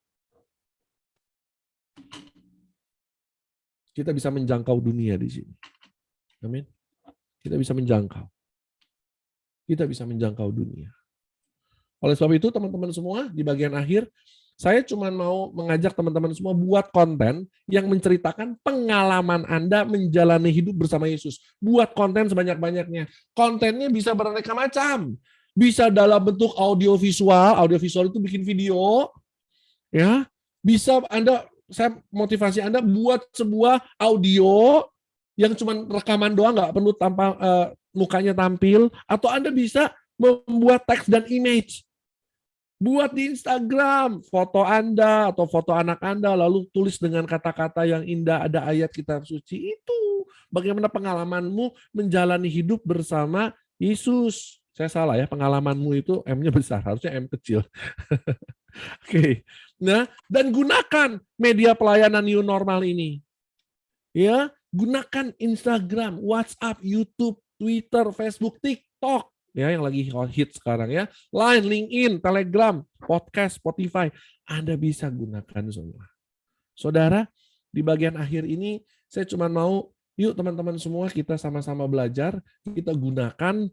kita bisa menjangkau dunia di sini. Amin. Kita bisa menjangkau. Kita bisa menjangkau dunia. Oleh sebab itu teman-teman semua di bagian akhir, saya cuma mau mengajak teman-teman semua buat konten yang menceritakan pengalaman Anda menjalani hidup bersama Yesus. Buat konten sebanyak-banyaknya. Kontennya bisa beraneka macam. Bisa dalam bentuk audiovisual itu bikin video. Ya, bisa saya motivasi Anda buat sebuah audio yang cuma rekaman doang, nggak perlu mukanya tampil, atau Anda bisa membuat teks dan image. Buat di Instagram, foto Anda atau foto anak Anda, lalu tulis dengan kata-kata yang indah, ada ayat kitab suci. Itu bagaimana pengalamanmu menjalani hidup bersama Yesus. Saya salah ya, pengalamanmu itu M-nya besar, harusnya M kecil. Oke. Nah, dan gunakan media pelayanan new normal ini. Ya, gunakan Instagram, WhatsApp, YouTube, Twitter, Facebook, TikTok, ya yang lagi hit sekarang ya. Line, LinkedIn, Telegram, podcast, Spotify. Anda bisa gunakan semua. Saudara, di bagian akhir ini saya cuma mau, yuk teman-teman semua kita sama-sama belajar, kita gunakan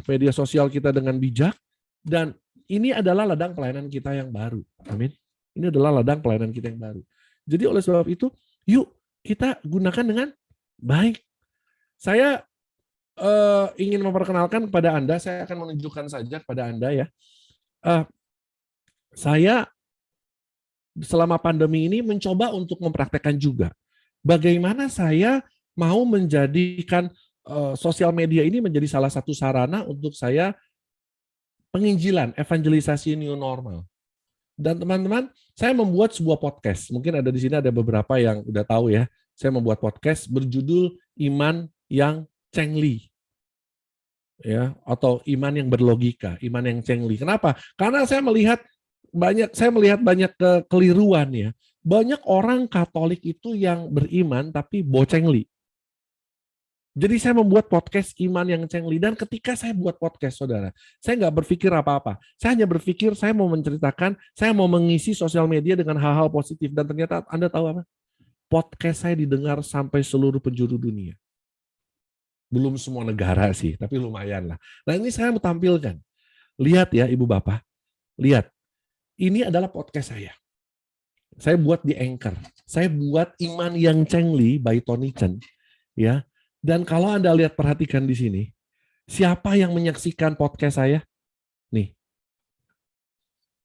media sosial kita dengan bijak, dan ini adalah ladang pelayanan kita yang baru. Amin. Ini adalah ladang pelayanan kita yang baru. Jadi oleh sebab itu, yuk kita gunakan dengan baik. Saya ingin memperkenalkan kepada Anda, saya akan menunjukkan saja kepada Anda ya. Saya selama pandemi ini mencoba untuk mempraktekkan juga. Bagaimana saya mau menjadikan sosial media ini menjadi salah satu sarana untuk saya penginjilan, evangelisasi new normal. Dan teman-teman, saya membuat sebuah podcast. Mungkin ada di sini ada beberapa yang udah tahu ya. Saya membuat podcast berjudul Iman yang Cengli. Ya, atau iman yang berlogika, iman yang cengli. Kenapa? Karena saya melihat banyak kekeliruan ya. Banyak orang Katolik itu yang beriman tapi bocengli. Jadi saya membuat podcast iman yang cengli, dan ketika saya buat podcast, saudara, saya nggak berpikir apa-apa. Saya hanya berpikir saya mau menceritakan, saya mau mengisi sosial media dengan hal-hal positif, dan ternyata Anda tahu apa? Podcast saya didengar sampai seluruh penjuru dunia. Belum semua negara sih, tapi lumayan lah. Nah ini saya mau tampilkan. Lihat ya Ibu Bapak, lihat. Ini adalah podcast saya. Saya buat di Anchor. Saya buat Iman yang Cengli by Tony Chen. Ya. Dan kalau Anda lihat, perhatikan di sini, siapa yang menyaksikan podcast saya? Nih.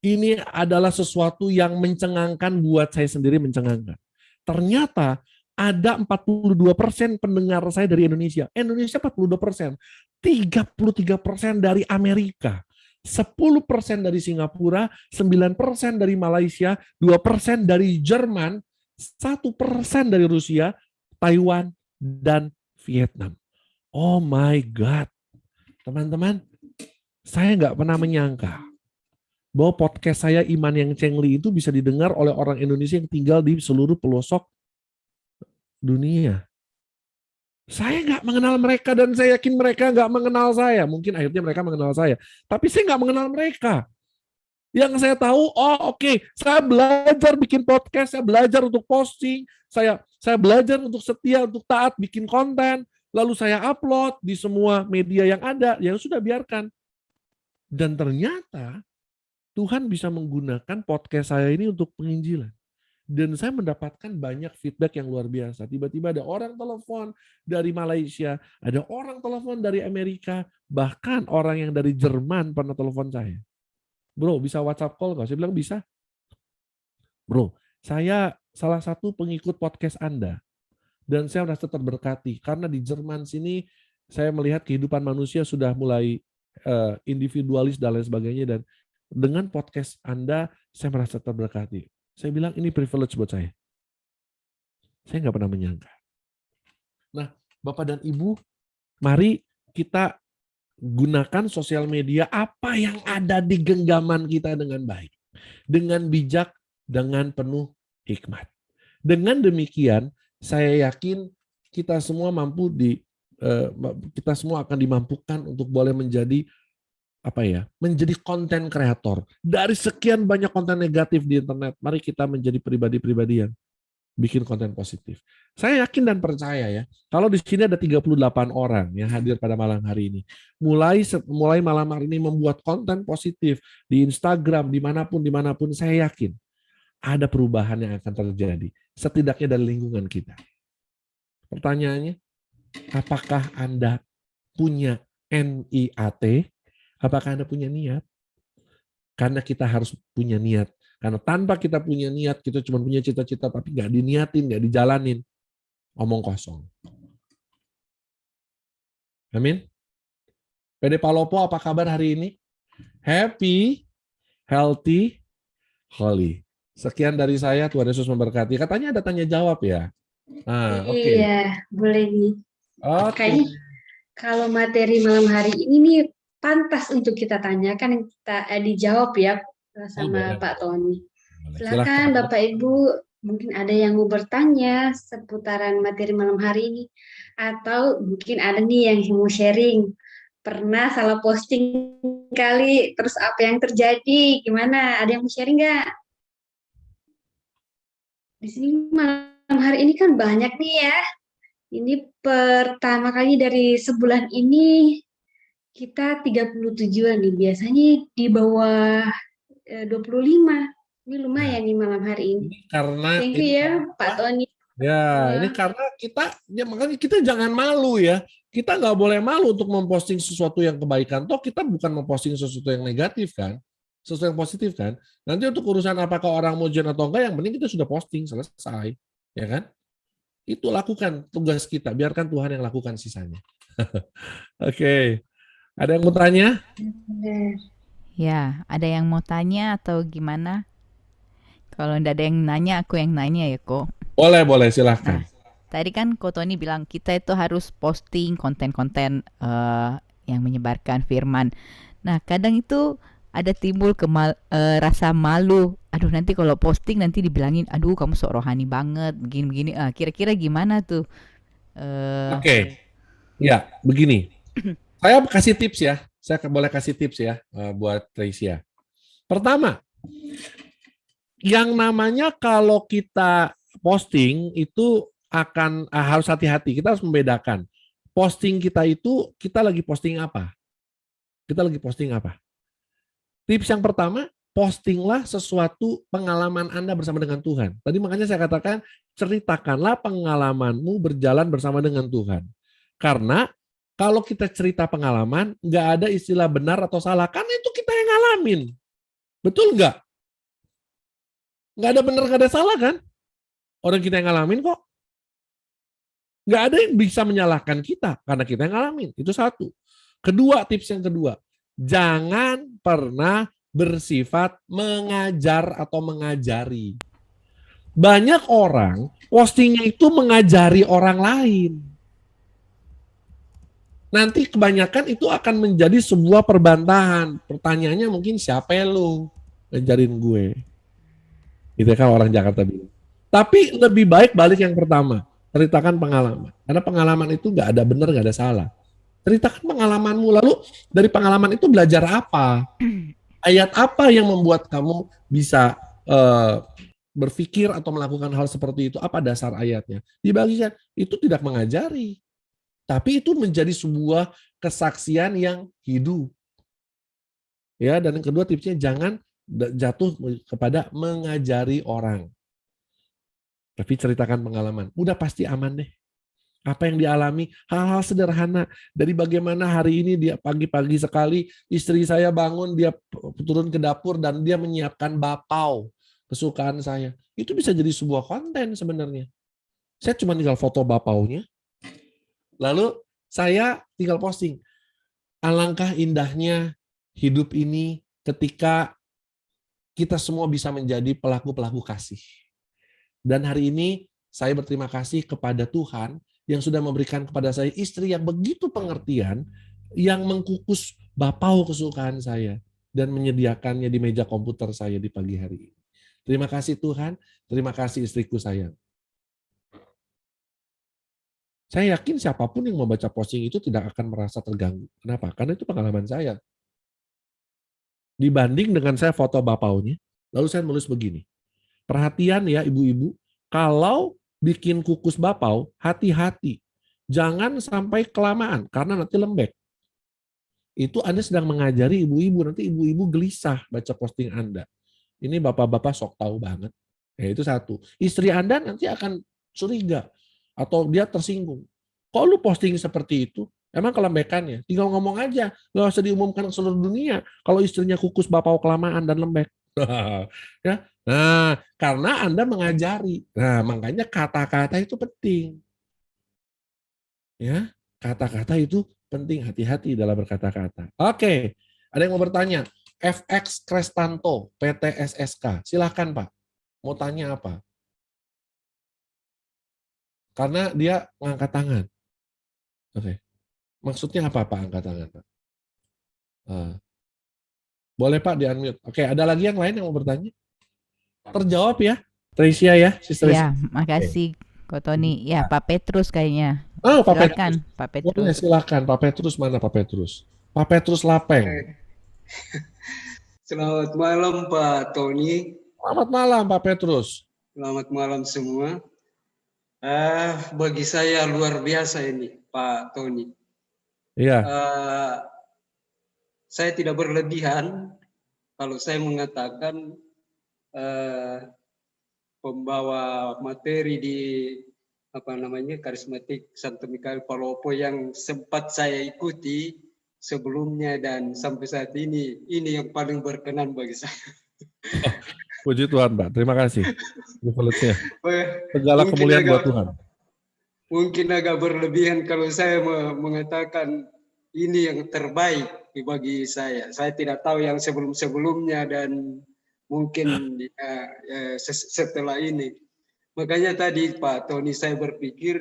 Ini adalah sesuatu yang mencengangkan buat saya sendiri, mencengangkan. Ternyata ada 42% pendengar saya dari Indonesia. Indonesia 42%. 33% dari Amerika. 10% dari Singapura, 9% dari Malaysia, 2% dari Jerman, 1% dari Rusia, Taiwan, dan Vietnam. Oh my God. Teman-teman, saya nggak pernah menyangka bahwa podcast saya Iman yang Cengli itu bisa didengar oleh orang Indonesia yang tinggal di seluruh pelosok dunia. Saya nggak mengenal mereka, dan saya yakin mereka nggak mengenal saya. Mungkin akhirnya mereka mengenal saya, tapi saya nggak mengenal mereka. Yang saya tahu, saya belajar bikin podcast, saya belajar untuk posting, saya belajar untuk setia, untuk taat, bikin konten, lalu saya upload di semua media yang ada, yang sudah biarkan. Dan ternyata Tuhan bisa menggunakan podcast saya ini untuk penginjilan. Dan saya mendapatkan banyak feedback yang luar biasa. Tiba-tiba ada orang telepon dari Malaysia, ada orang telepon dari Amerika, bahkan orang yang dari Jerman pernah telepon saya. Bro, bisa WhatsApp call nggak? Saya bilang bisa. Bro, saya salah satu pengikut podcast Anda. Dan saya merasa terberkati. Karena di Jerman sini, saya melihat kehidupan manusia sudah mulai individualis dan lain sebagainya. Dan dengan podcast Anda, saya merasa terberkati. Saya bilang ini privilege buat saya. Saya nggak pernah menyangka. Nah, Bapak dan Ibu, mari kita gunakan sosial media apa yang ada di genggaman kita dengan baik. Dengan bijak, dengan penuh hikmat. Dengan demikian, saya yakin kita semua kita semua akan dimampukan untuk boleh menjadi menjadi konten kreator. Dari sekian banyak konten negatif di internet, mari kita menjadi pribadi-pribadi yang bikin konten positif. Saya yakin dan percaya ya, kalau di sini ada 38 orang yang hadir pada malam hari ini, mulai malam hari ini membuat konten positif di Instagram, dimanapun, saya yakin ada perubahan yang akan terjadi, setidaknya dari lingkungan kita. Pertanyaannya, apakah Anda punya NIAT? Apakah Anda punya niat? Karena kita harus punya niat. Karena tanpa kita punya niat, kita cuma punya cita-cita tapi nggak diniatin, nggak dijalanin. Omong kosong. Amin. PD Palopo, apa kabar hari ini? Happy, healthy, holy. Sekian dari saya, Tuhan Yesus memberkati. Katanya ada tanya jawab ya? Oke.
Iya, boleh nih.
Oke.
Kayaknya kalau materi malam hari ini nih pantas untuk kita tanyakan, kita dijawab ya sama
Boleh.
Pak Tony.
Boleh.
Silakan Bapak Ibu, mungkin ada yang mau bertanya seputaran materi malam hari ini, atau mungkin ada nih yang mau sharing. Pernah salah posting kali, terus apa yang terjadi? Gimana? Ada yang mau sharing nggak? Di sini malam hari ini kan banyak nih ya. Ini pertama kali dari sebulan ini kita 37-an nih. Biasanya di bawah 25. Ini
Nah,
lumayan nih malam hari ini.
ini karena
Thank you ya Pak Tony.
ya, ini karena kita, ya makanya kita jangan malu ya. Kita nggak boleh malu untuk memposting sesuatu yang kebaikan. Toh kita bukan memposting sesuatu yang negatif kan, sesuatu yang positif kan. Nanti untuk urusan apakah orang mau join atau enggak, yang penting kita sudah posting selesai, ya kan? Itu lakukan tugas kita. Biarkan Tuhan yang lakukan sisanya. Oke, ada yang mau tanya?
Benar.
Ya, ada yang mau tanya atau gimana? Kalau ndak ada yang nanya, aku yang nanya ya kok.
Boleh,
Nah,
silahkan.
tadi kan Ko Tony bilang kita itu harus posting konten-konten yang menyebarkan firman. Nah, kadang itu ada timbul rasa malu. Aduh, nanti kalau posting nanti dibilangin, aduh kamu sok rohani banget, begini-begini. Kira-kira gimana tuh? Eh,
Oke, ya begini. Saya kasih tips ya. Saya boleh kasih tips ya buat Tracy ya. Pertama, yang namanya kalau kita posting itu akan harus hati-hati. Kita harus membedakan. Posting kita itu kita lagi posting apa? Kita lagi posting apa? Tips yang pertama, postinglah sesuatu pengalaman Anda bersama dengan Tuhan. Tadi makanya saya katakan ceritakanlah pengalamanmu berjalan bersama dengan Tuhan. Karena kalau kita cerita pengalaman, nggak ada istilah benar atau salah. Karena itu kita yang ngalamin. Betul nggak? Nggak ada benar, nggak ada salah kan? Orang kita yang ngalamin kok. Nggak ada yang bisa menyalahkan kita karena kita yang ngalamin. Itu satu. Kedua, tips yang kedua. Jangan pernah bersifat mengajar atau mengajari. Banyak orang postingnya itu mengajari orang lain. Nanti kebanyakan itu akan menjadi sebuah perbantahan. Pertanyaannya mungkin siapa lu ngajarin gue? Gitu kan orang Jakarta bilang. Tapi lebih baik balik yang pertama, ceritakan pengalaman. Karena pengalaman itu nggak ada benar, nggak ada salah. Ceritakan pengalamanmu, lalu dari pengalaman itu belajar apa? Ayat apa yang membuat kamu bisa berpikir atau melakukan hal seperti itu? Apa dasar ayatnya? Dibagikan, itu tidak mengajari. Tapi itu menjadi sebuah kesaksian yang hidup. Ya, dan yang kedua tipsnya jangan jatuh kepada mengajari orang. Tapi ceritakan pengalaman. Udah pasti aman deh. Apa yang dialami, hal-hal sederhana. Dari bagaimana hari ini dia pagi-pagi sekali, istri saya bangun, dia turun ke dapur dan dia menyiapkan bapau kesukaan saya. Itu bisa jadi sebuah konten sebenarnya. Saya cuma tinggal foto bapaunya, lalu saya tinggal posting. Alangkah indahnya hidup ini ketika kita semua bisa menjadi pelaku-pelaku kasih. Dan hari ini saya berterima kasih kepada Tuhan yang sudah memberikan kepada saya istri yang begitu pengertian, yang mengkukus bapau kesukaan saya dan menyediakannya di meja komputer saya di pagi hari ini. Terima kasih Tuhan, terima kasih istriku sayang. Saya yakin siapapun yang membaca posting itu tidak akan merasa terganggu. Kenapa? Karena itu pengalaman saya. Dibanding dengan saya foto bapaunya, lalu saya nulis begini. Perhatian ya ibu-ibu, kalau bikin kukus bapau, hati-hati. Jangan sampai kelamaan, karena nanti lembek. Itu Anda sedang mengajari ibu-ibu, nanti ibu-ibu gelisah baca posting Anda. Ini bapak-bapak sok tahu banget. Ya, itu satu. Istri Anda nanti akan curiga atau dia tersinggung. Kok lu posting seperti itu? Emang kelembekannya? Tinggal ngomong aja, nggak usah diumumkan ke seluruh dunia. Kalau istrinya kukus bapau kelamaan dan lembek. Ya. Nah, karena Anda mengajari. Nah, makanya kata-kata itu penting. Ya, kata-kata itu penting, hati-hati dalam berkata-kata. Oke, ada yang mau bertanya? FX Krestanto, PT SSK. Silahkan Pak, mau tanya apa? Karena dia mengangkat tangan. Oke, maksudnya apa Pak angkat tangan Pak? Boleh Pak di-unmute. Oke, ada lagi yang lain yang mau bertanya? Terjawab ya, Tricia ya, Sister.
Ya, makasih Ko Tony. Ya, Pak Petrus kayaknya.
Oh, Pak
Silakan,
Petrus.
Pak
Boleh,
Petrus.
silakan. Pak Petrus mana Pak Petrus? Pak Petrus Lapeng.
Selamat malam Pak Tony.
Selamat malam Pak Petrus.
Selamat malam semua. Bagi saya luar biasa ini, Pak Tony.
Iya.
Saya tidak berlebihan kalau saya mengatakan pembawa materi di karismatik Santo Mikael Palopo yang sempat saya ikuti sebelumnya dan sampai saat ini yang paling berkenan bagi saya.
Puji Tuhan, Pak. Terima kasih. Segala kemuliaan buat Tuhan.
Mungkin agak berlebihan kalau saya mengatakan ini yang terbaik bagi saya. Saya tidak tahu yang sebelum-sebelumnya dan mungkin setelah ini. Makanya tadi Pak Tony saya berpikir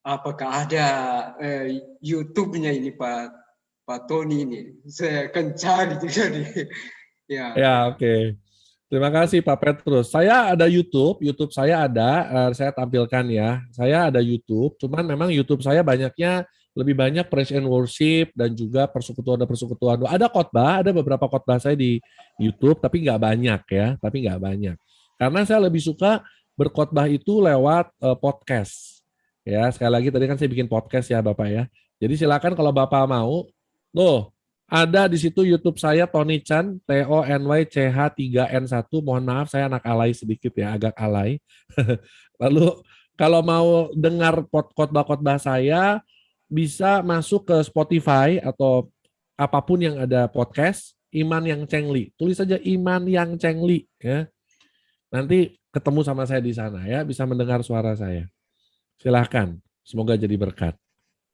apakah ada YouTube-nya ini Pak Tony ini. Saya akan cari jadi.
Ya, oke. Terima kasih Pak Petrus. Saya ada YouTube saya ada, saya tampilkan ya. Saya ada YouTube, cuman memang YouTube saya lebih banyak praise and worship dan juga persekutuan. Ada khotbah, ada beberapa khotbah saya di YouTube, tapi nggak banyak ya, Karena saya lebih suka berkhotbah itu lewat podcast. Ya, sekali lagi tadi kan saya bikin podcast ya Bapak ya. Jadi silakan kalau Bapak mau, ada di situ YouTube saya Tony Chan, TONYCH3N1. Mohon maaf saya anak alay sedikit ya, agak alay. Lalu kalau mau dengar khotbah-khotbah saya bisa masuk ke Spotify atau apapun yang ada podcast Iman Yang Cengli. Tulis saja Iman Yang Cengli ya. Nanti ketemu sama saya di sana ya, bisa mendengar suara saya. Silahkan, semoga jadi berkat.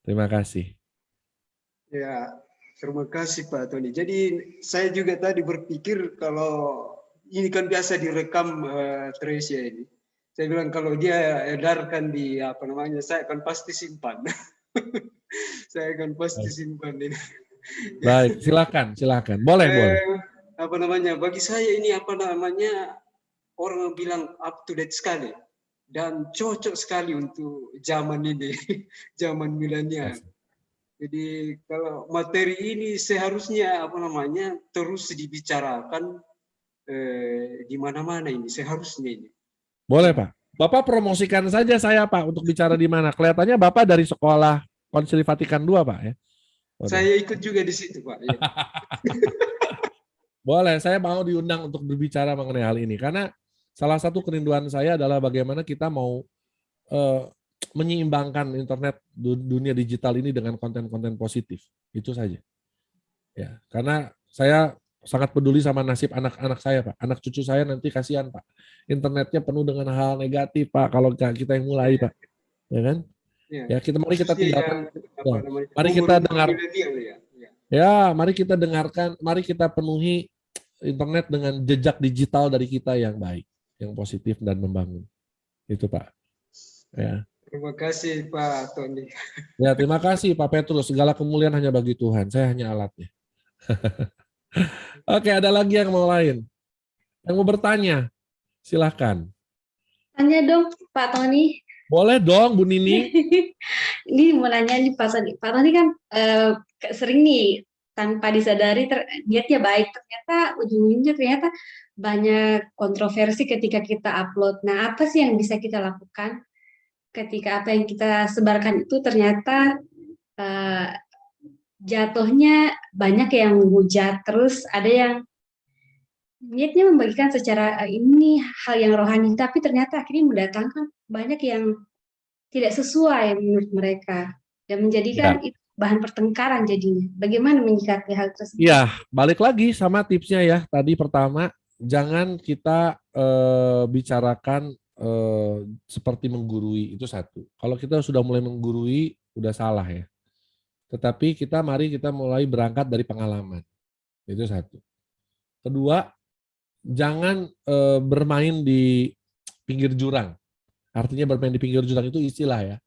Terima kasih.
Ya, terima kasih Pak Tony. Jadi saya juga tadi berpikir kalau ini kan biasa direkam Tresia ini. Saya bilang kalau dia edarkan di saya akan pasti simpan. Saya akan pasti simpan ini.
Baik, silakan. Boleh.
Bagi saya ini orang bilang up to date sekali dan cocok sekali untuk zaman ini, zaman milenial. Jadi kalau materi ini seharusnya terus dibicarakan di mana-mana ini seharusnya ini.
Boleh Pak. Bapak promosikan saja saya Pak untuk bicara di mana. Kelihatannya Bapak dari sekolah Konsili Vatikan II Pak ya.
Saya ikut juga di situ Pak. Ya.
Boleh, saya mau diundang untuk berbicara mengenai hal ini karena salah satu kerinduan saya adalah bagaimana kita mau menyeimbangkan internet dunia digital ini dengan konten-konten positif. Itu saja. Ya, karena saya sangat peduli sama nasib anak-anak saya, Pak. Anak cucu saya nanti kasihan, Pak. Internetnya penuh dengan hal negatif, Pak, kalau kita yang mulai, Pak. Ya kan? Ya, mari kita tinggalkan. Mari kita dengar. Ya, mari kita dengarkan, mari kita penuhi internet dengan jejak digital dari kita yang baik, yang positif dan membangun. Itu, Pak. Ya.
Terima kasih Pak Tony.
Ya, terima kasih Pak Petrus. Segala kemuliaan hanya bagi Tuhan. Saya hanya alatnya. Oke, ada lagi yang mau lain? Yang mau bertanya? Silahkan.
Tanya dong Pak Tony.
Boleh dong Bu Nini.
Ini mau nanya nih Pak Tony kan sering nih tanpa disadari niatnya baik, ternyata ujung-ujungnya ternyata banyak kontroversi ketika kita upload. Nah, apa sih yang bisa kita lakukan ketika apa yang kita sebarkan itu ternyata jatuhnya banyak yang menghujat, terus ada yang niatnya membagikan secara ini hal yang rohani, tapi ternyata akhirnya mendatangkan banyak yang tidak sesuai menurut mereka dan menjadikan itu bahan pertengkaran jadinya. Bagaimana menyikapi hal tersebut?
Ya, balik lagi sama tipsnya ya. Tadi pertama, jangan kita bicarakan seperti menggurui, itu satu. Kalau kita sudah mulai menggurui, udah salah ya. Tetapi mari kita mulai berangkat dari pengalaman. Itu satu. Kedua, jangan bermain di pinggir jurang. Artinya bermain di pinggir jurang itu istilah ya.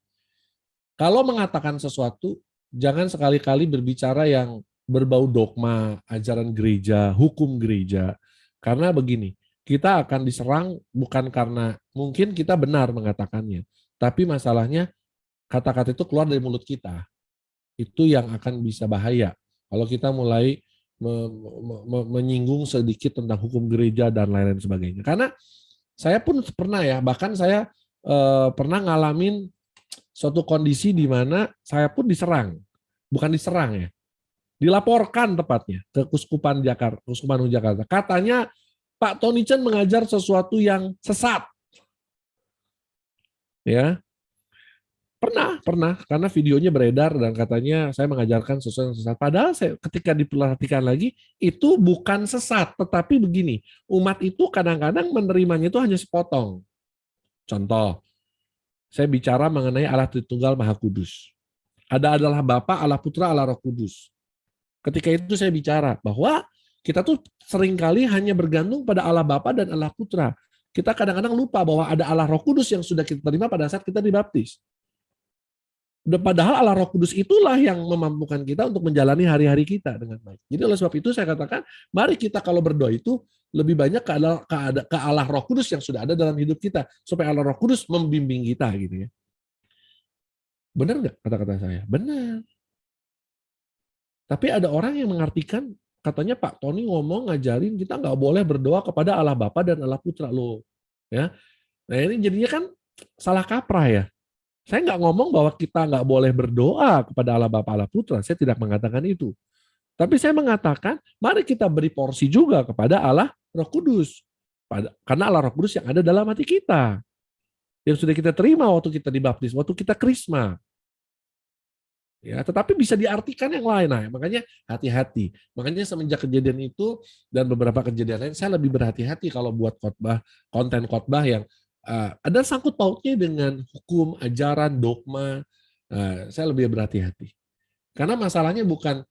Kalau mengatakan sesuatu, jangan sekali-kali berbicara yang berbau dogma, ajaran gereja, hukum gereja. Karena begini, kita akan diserang bukan karena mungkin kita benar mengatakannya, tapi masalahnya kata-kata itu keluar dari mulut kita. Itu yang akan bisa bahaya. Kalau kita mulai menyinggung sedikit tentang hukum gereja dan lain-lain sebagainya. Karena Saya pun pernah ya, bahkan saya pernah ngalamin suatu kondisi di mana saya pun diserang. Bukan diserang ya, dilaporkan tepatnya ke Kuskupan Jakarta, Kuskupan Agung Jakarta. Katanya Pak Tony Chen mengajar sesuatu yang sesat. Ya, pernah, karena videonya beredar dan katanya saya mengajarkan sesuatu yang sesat. Padahal saya, ketika diperhatikan lagi, itu bukan sesat, tetapi begini, umat itu kadang-kadang menerimanya itu hanya sepotong. Contoh, saya bicara mengenai Allah Tritunggal Maha Kudus. Ada adalah Bapa, Allah Putra, Allah Roh Kudus. Ketika itu saya bicara bahwa kita tuh seringkali hanya bergantung pada Allah Bapa dan Allah Putra. Kita kadang-kadang lupa bahwa ada Allah Roh Kudus yang sudah kita terima pada saat kita dibaptis. Padahal Allah Roh Kudus itulah yang memampukan kita untuk menjalani hari-hari kita dengan baik. Jadi oleh sebab itu saya katakan, mari kita kalau berdoa itu lebih banyak ke Allah Roh Kudus yang sudah ada dalam hidup kita. Supaya Allah Roh Kudus membimbing kita gitu ya. Benar nggak kata-kata saya? Benar. Tapi ada orang yang mengartikan, katanya Pak Tony ngomong ngajarin kita nggak boleh berdoa kepada Allah Bapa dan Allah Putra loh. Ya. Nah ini jadinya kan salah kaprah ya. Saya nggak ngomong bahwa kita nggak boleh berdoa kepada Allah Bapa Allah Putra. Saya tidak mengatakan itu. Tapi saya mengatakan, mari kita beri porsi juga kepada Allah Roh Kudus. Karena Allah Roh Kudus yang ada dalam hati kita. Yang sudah kita terima waktu kita dibaptis, waktu kita krisma. Ya, tetapi bisa diartikan yang lain. Nah, makanya hati-hati. Makanya semenjak kejadian itu dan beberapa kejadian lain, saya lebih berhati-hati kalau buat khotbah, konten khotbah yang ada sangkut pautnya dengan hukum, ajaran, dogma. Saya lebih berhati-hati. Karena masalahnya bukan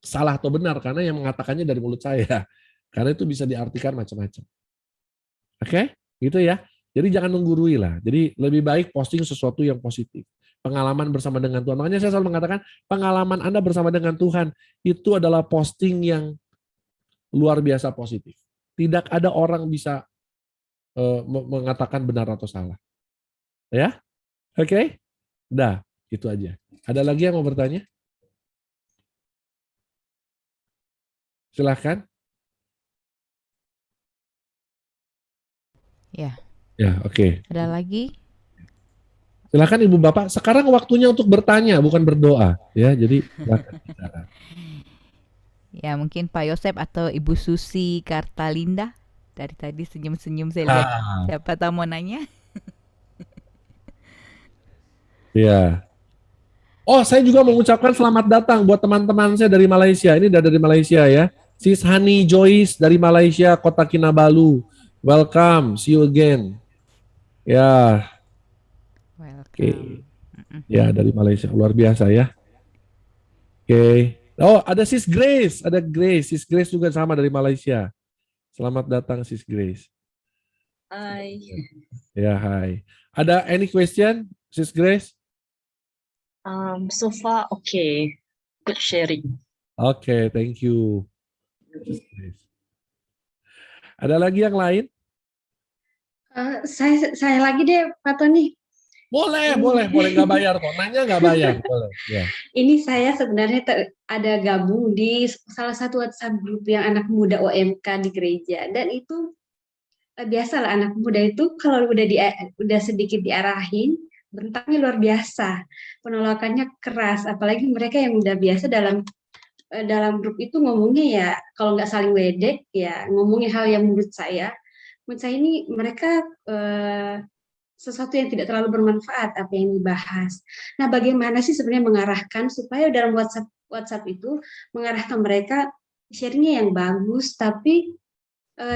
salah atau benar, karena yang mengatakannya dari mulut saya. Karena itu bisa diartikan macam-macam. Oke? Gitu ya. Jadi jangan menggurui lah. Jadi lebih baik posting sesuatu yang positif. Pengalaman bersama dengan Tuhan. Makanya saya selalu mengatakan pengalaman Anda bersama dengan Tuhan itu adalah posting yang luar biasa positif. Tidak ada orang bisa mengatakan benar atau salah. Ya? Oke? Dah, itu aja. Ada lagi yang mau bertanya? Silahkan.
Ya.
Ya, oke.
Ada lagi?
Silakan Ibu Bapak. Sekarang waktunya untuk bertanya, bukan berdoa. Ya, jadi silakan bicara.
Ya, mungkin Pak Yosep atau Ibu Susi Kartalinda. Dari tadi senyum-senyum saya lihat. Siapa tahu mau nanya?
Ya. Oh, saya juga mengucapkan selamat datang buat teman-teman saya dari Malaysia. Ini dari Malaysia ya. Sis Hani Joyce dari Malaysia, Kota Kinabalu. Welcome, see you again. Ya. Oke. Ya, dari Malaysia. Luar biasa ya. Oke. Oh, ada Sis Grace. Ada Grace. Sis Grace juga sama dari Malaysia. Selamat datang, Sis Grace.
Hai.
Ya, hai. Ada any question, Sis Grace?
So far, okay. Good sharing.
Oke, thank you. Sis Grace. Ada lagi yang lain?
Saya lagi deh, Pak Tony.
Boleh nggak bayar kok. Nanya nggak bayar, boleh. Ya.
Ini saya sebenarnya ada gabung di salah satu WhatsApp grup yang anak muda OMK di gereja, dan itu biasalah anak muda itu kalau udah sedikit diarahin, bentaknya luar biasa, penolakannya keras, apalagi mereka yang udah biasa dalam grup itu ngomongnya ya kalau nggak saling wedek ya ngomongnya hal yang menurut saya ini mereka sesuatu yang tidak terlalu bermanfaat apa yang dibahas. Nah, bagaimana sih sebenarnya mengarahkan supaya dalam WhatsApp itu mengarahkan mereka sharingnya yang bagus, tapi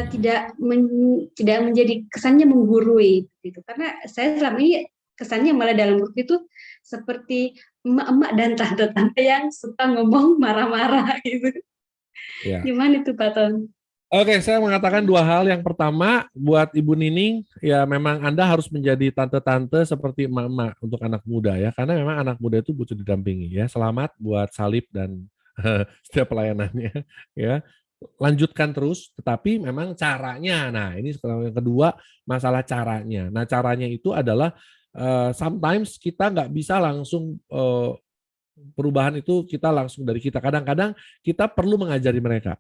tidak menjadi kesannya menggurui gitu. Karena saya selama ini kesannya malah dalam grup itu seperti emak-emak dan tante-tante yang suka ngomong marah-marah gitu. Ya. Gimana itu Pak Ton?
Oke, saya mengatakan dua hal. Yang pertama, buat Ibu Nining, ya memang Anda harus menjadi tante-tante seperti emak-emak untuk anak muda ya, karena memang anak muda itu butuh didampingi ya. Selamat buat salib dan setiap pelayanannya ya. Lanjutkan terus, tetapi memang caranya. Nah, ini yang kedua, masalah caranya. Nah, caranya itu adalah sometimes kita nggak bisa langsung perubahan itu kita langsung dari kita. Kadang-kadang kita perlu mengajari mereka.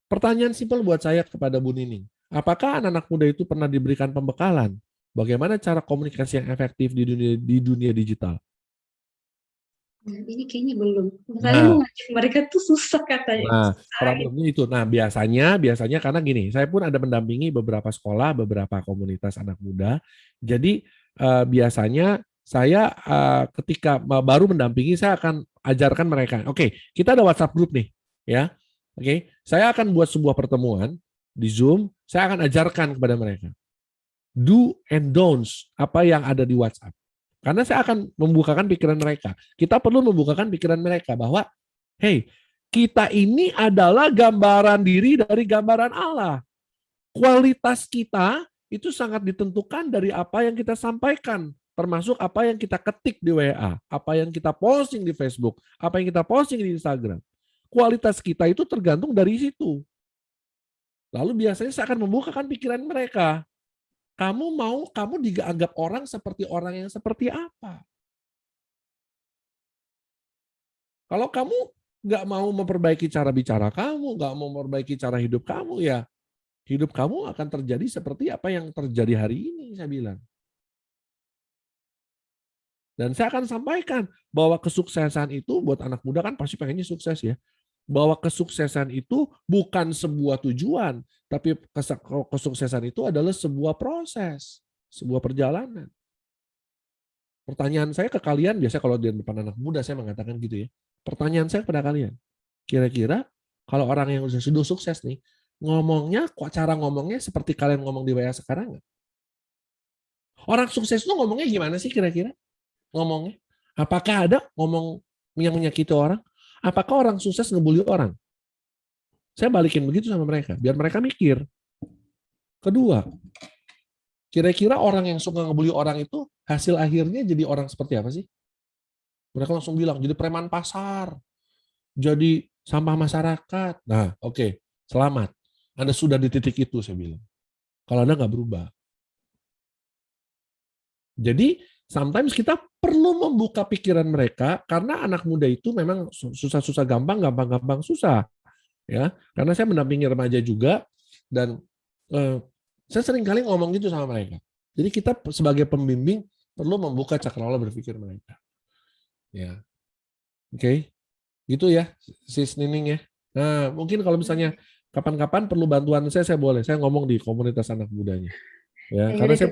Pertanyaan simpel buat saya kepada Bu Nining. Apakah anak-anak muda itu pernah diberikan pembekalan? Bagaimana cara komunikasi yang efektif di dunia digital?
Nah, ini kayaknya belum. Soalnya
Nah,
mau ngajak mereka tuh susah katanya.
Nah,
Susah gitu.
problemnya itu. Nah, biasanya karena gini, saya pun ada mendampingi beberapa sekolah, beberapa komunitas anak muda. Jadi biasanya saya ketika baru mendampingi, saya akan ajarkan mereka. Oke, kita ada WhatsApp group nih, ya. Oke, saya akan buat sebuah pertemuan di Zoom. Saya akan ajarkan kepada mereka do and don'ts apa yang ada di WhatsApp. Karena saya akan membukakan pikiran mereka. Kita perlu membukakan pikiran mereka bahwa, hey, kita ini adalah gambaran diri dari gambaran Allah. Kualitas kita itu sangat ditentukan dari apa yang kita sampaikan, termasuk apa yang kita ketik di WA, apa yang kita posting di Facebook, apa yang kita posting di Instagram. Kualitas kita itu tergantung dari situ. Lalu biasanya saya akan membukakan pikiran mereka. Kamu dianggap orang yang seperti apa? Kalau kamu nggak mau memperbaiki cara bicara kamu, nggak mau memperbaiki cara hidup kamu, ya hidup kamu akan terjadi seperti apa yang terjadi hari ini, saya bilang. Dan saya akan sampaikan bahwa kesuksesan itu buat anak muda kan pasti pengennya sukses ya. Bahwa kesuksesan itu bukan sebuah tujuan, tapi kesuksesan itu adalah sebuah proses, sebuah perjalanan. Pertanyaan saya ke kalian, biasanya kalau di depan anak muda saya mengatakan gitu ya. Pertanyaan saya kepada kalian, kira-kira kalau orang yang sudah sukses nih, ngomongnya, kok cara ngomongnya seperti kalian ngomong di WA sekarang nggak? Orang sukses itu ngomongnya gimana sih kira-kira? Ngomongnya? Apakah ada ngomong yang menyakiti orang? Apakah orang sukses ngebully orang? Saya balikin begitu sama mereka, biar mereka mikir. Kedua, kira-kira orang yang suka ngebully orang itu hasil akhirnya jadi orang seperti apa sih? Mereka langsung bilang, jadi preman pasar, jadi sampah masyarakat. Nah, oke, selamat. Anda sudah di titik itu, saya bilang. Kalau Anda nggak berubah. Jadi, sometimes kita perlu membuka pikiran mereka, karena anak muda itu memang susah-susah gampang, gampang-gampang susah. Ya, karena saya mendampingi remaja juga, dan saya sering kali ngomong gitu sama mereka. Jadi kita sebagai pembimbing perlu membuka cakrawala berpikir mereka. Ya, oke, gitu ya, Sis Nining ya. Nah, mungkin kalau misalnya kapan-kapan perlu bantuan saya boleh. Saya ngomong di komunitas anak mudanya. Ya,
Ayo
karena
deh,